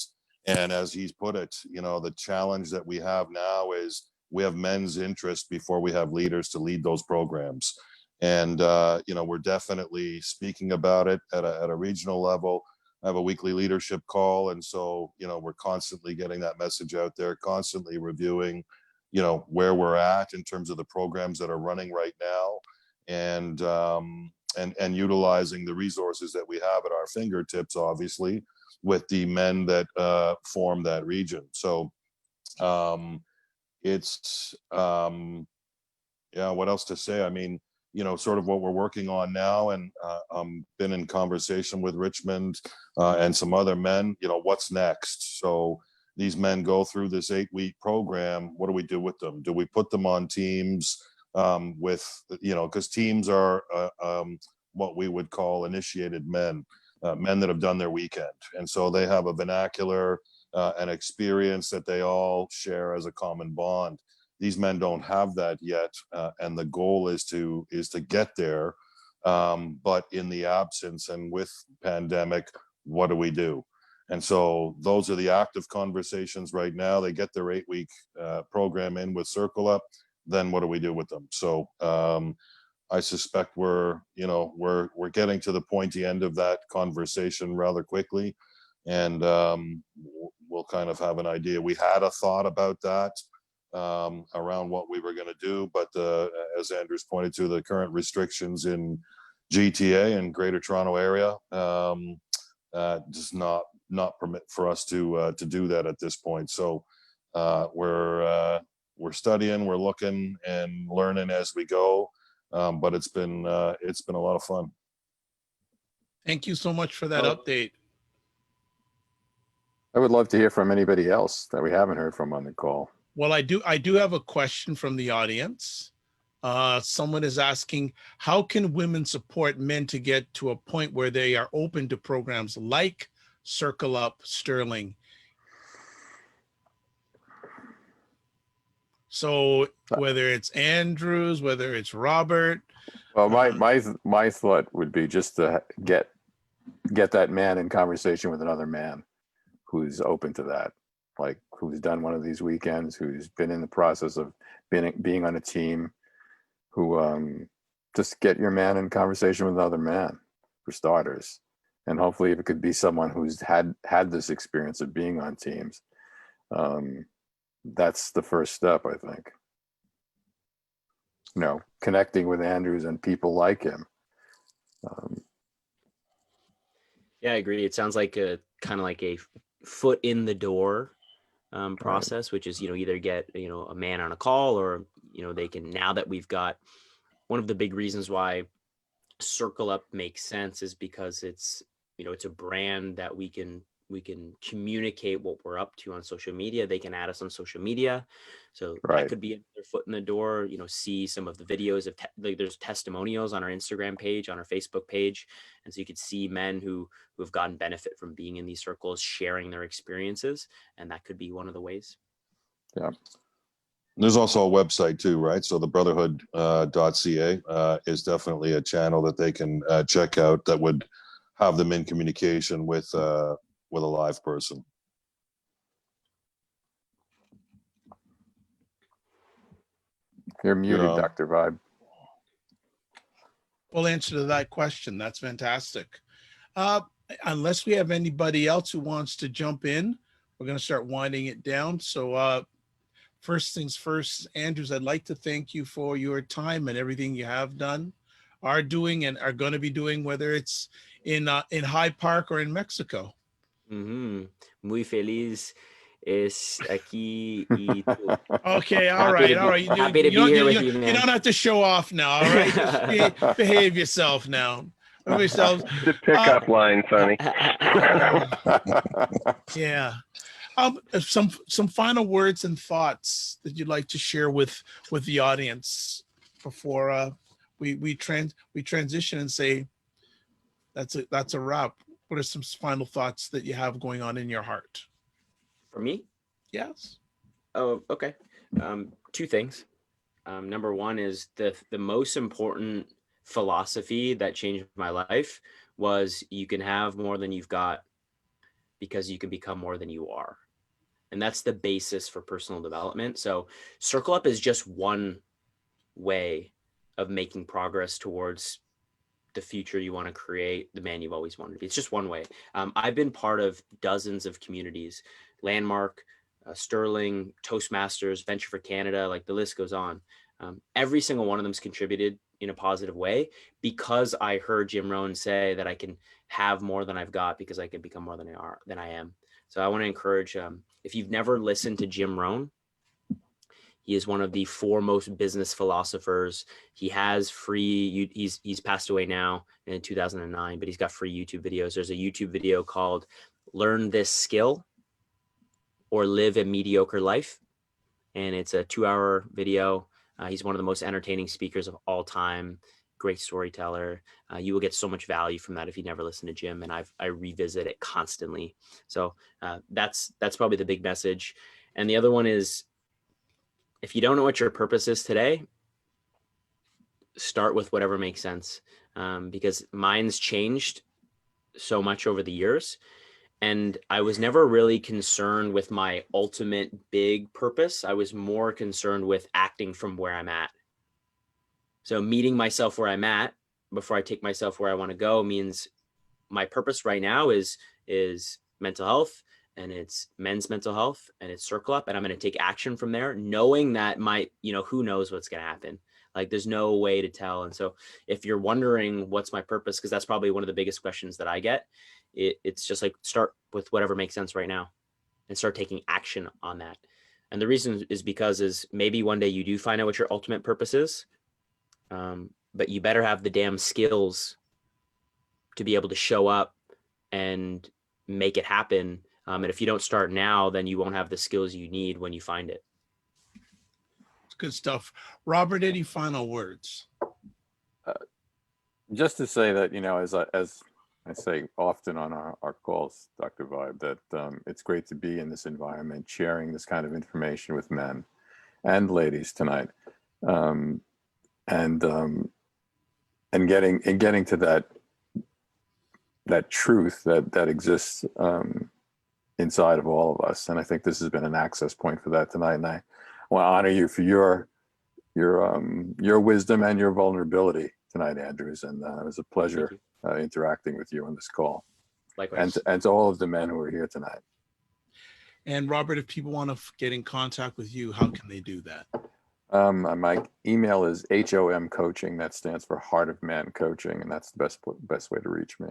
And as he's put it, the challenge that we have now is we have men's interest before we have leaders to lead those programs. And, we're definitely speaking about it at a regional level. I have a weekly leadership call. And so, we're constantly getting that message out there, constantly reviewing, where we're at in terms of the programs that are running right now, and utilizing the resources that we have at our fingertips, obviously, with the men that form that region. So it's, what else to say? I mean, sort of what we're working on now, and been in conversation with Richmond and some other men, what's next? So these men go through this 8-week program. What do we do with them? Do we put them on teams because teams are what we would call initiated men, men that have done their weekend. And so they have a vernacular, an experience that they all share as a common bond. These men don't have that yet, and the goal is to get there. But in the absence and with pandemic, what do we do? And so those are the active conversations right now. They get their 8-week program in with Circle Up. Then what do we do with them? So I suspect we're getting to the pointy end of that conversation rather quickly, and we'll kind of have an idea. We had a thought about that around what we were going to do, but as Andrews pointed to, the current restrictions in GTA and Greater Toronto area does not permit for us to do that at this point. So we're studying, we're looking and learning as we go, but it's been a lot of fun. Thank you so much for that update. I would love to hear from anybody else that we haven't heard from on the call. Well, I do have a question from the audience. Someone is asking, how can women support men to get to a point where they are open to programs like Circle Up Sterling? So whether it's Andrews, whether it's Robert. Well, my thought would be just to get that man in conversation with another man who's open to that, like who's done one of these weekends, who's been in the process of being on a team, who just get your man in conversation with another man for starters. And hopefully if it could be someone who's had this experience of being on teams, that's the first step, I think. You know, connecting with Andrews and people like him. Yeah, I agree. It sounds like a kind of like a foot in the door process, which is, either get, a man on a call, or, they can, now that we've got, one of the big reasons why Circle Up makes sense is because it's, it's a brand that we can communicate what we're up to on social media. They can add us on social media. So that could be their foot in the door, see some of the videos of there's testimonials on our Instagram page, on our Facebook page. And so you could see men who have gotten benefit from being in these circles, sharing their experiences. And that could be one of the ways. Yeah. There's also a website too, right? So the brotherhood.ca is definitely a channel that they can check out that would have them in communication with a live person. You're muted, Dr. Vibe. Full answer to that question. That's fantastic. Unless we have anybody else who wants to jump in, we're going to start winding it down. So first things first, Andrews, I'd like to thank you for your time and everything you have done, are doing, and are going to be doing, whether it's in Hyde Park or in Mexico. Muy feliz es aquí y tú. Okay, all right. Happy to be here with you, man. You don't have to show off now, all right? Just behave yourself now. The pickup line, Sonny. Yeah. Some final words and thoughts that you'd like to share with the audience before we transition and say that's a wrap. What are some final thoughts that you have going on in your heart? For me? Yes. Oh, okay. Two things. Number one is the most important philosophy that changed my life was you can have more than you've got because you can become more than you are. And that's the basis for personal development. So Circle Up is just one way of making progress towards the future you want to create, the man you've always wanted to be. It's just one way. I've been part of dozens of communities, Landmark, Sterling, Toastmasters, Venture for Canada, like the list goes on. Every single one of them's contributed in a positive way because I heard Jim Rohn say that I can have more than I've got because I can become more than I am. So I want to encourage, if you've never listened to Jim Rohn, he is one of the foremost business philosophers. He has free, he's passed away now in 2009, but he's got free YouTube videos. There's a YouTube video called Learn This Skill or Live a Mediocre Life. And it's a 2-hour video. He's one of the most entertaining speakers of all time. Great storyteller. You will get so much value from that if you never listen to Jim, and I revisit it constantly. So that's probably the big message. And the other one is, if you don't know what your purpose is today, start with whatever makes sense, because mine's changed so much over the years. And I was never really concerned with my ultimate big purpose. I was more concerned with acting from where I'm at. So meeting myself where I'm at before I take myself where I want to go means my purpose right now is mental health, and it's men's mental health, and it's Circle Up, and I'm going to take action from there, knowing that who knows what's going to happen. Like there's no way to tell. And so if you're wondering what's my purpose, because that's probably one of the biggest questions that I get, it's just like, start with whatever makes sense right now and start taking action on that. And the reason is because maybe one day you do find out what your ultimate purpose is, but you better have the damn skills to be able to show up and make it happen. And if you don't start now, then you won't have the skills you need when you find it. Good stuff. Robert, any final words? Just to say that, as I say often on our calls, Dr. Vibe, that it's great to be in this environment, sharing this kind of information with men. and ladies tonight, and getting to that truth that exists inside of all of us. And I think this has been an access point for that tonight. And I want to honor you for your wisdom and your vulnerability tonight, Andrews. And it was a pleasure interacting with you on this call. Likewise. And to all of the men who are here tonight. And Robert, if people want to get in contact with you, how can they do that? My email is HOM Coaching. That stands for Heart of Man Coaching, and that's the best way to reach me.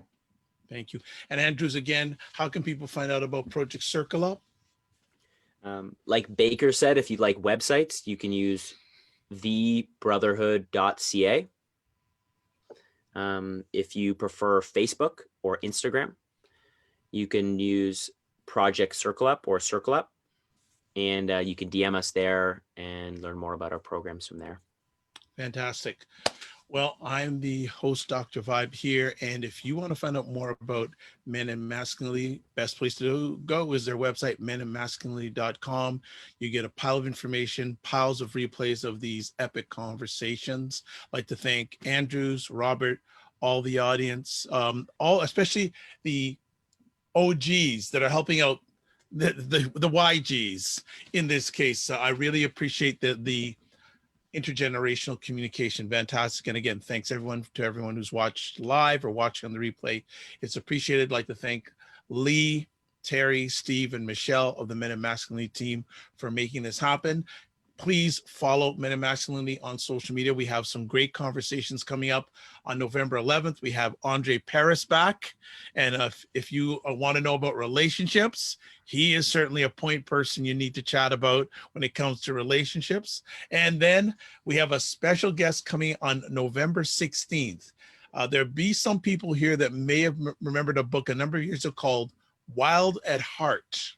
Thank you. And Andrews, again, how can people find out about Project Circle Up? Like Baker said, if you'd like websites, you can use thebrotherhood.ca. If you prefer Facebook or Instagram, you can use Project Circle Up or Circle Up, and you can DM us there and learn more about our programs from there. Fantastic. Well, I'm the host, Dr. Vibe here. And if you want to find out more about Men and Masculinity, best place to go is their website, menandmasculinity.com. You get a pile of information, piles of replays of these epic conversations. I'd like to thank Andrews, Robert, all the audience, especially the OGs that are helping out the YGs in this case. I really appreciate the intergenerational communication. Fantastic. And again, thanks to everyone who's watched live or watching on the replay. It's appreciated. I'd like to thank Lee, Terry, Steve, and Michelle of the Men and Masculinity team for making this happen. Please follow Men and Masculinity on social media. We have some great conversations coming up on November 11th. We have Andre Paris back. And if you want to know about relationships, he is certainly a point person you need to chat about when it comes to relationships. And then we have a special guest coming on November 16th. There'll be some people here that may have remembered a book a number of years ago called Wild at Heart.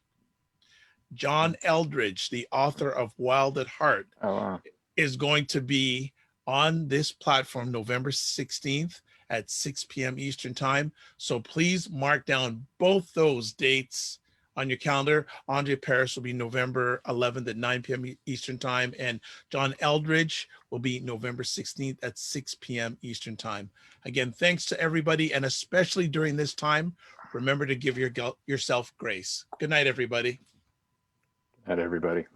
John Eldridge, the author of Wild at Heart, is going to be on this platform November 16th at 6 p.m. Eastern time. So please mark down both those dates on your calendar. Andre Paris will be November 11th at 9 p.m. Eastern time, and John Eldridge will be November 16th at 6 p.m. Eastern time. Again, thanks to everybody, and especially during this time, remember to give yourself grace. Good night, everybody. And everybody.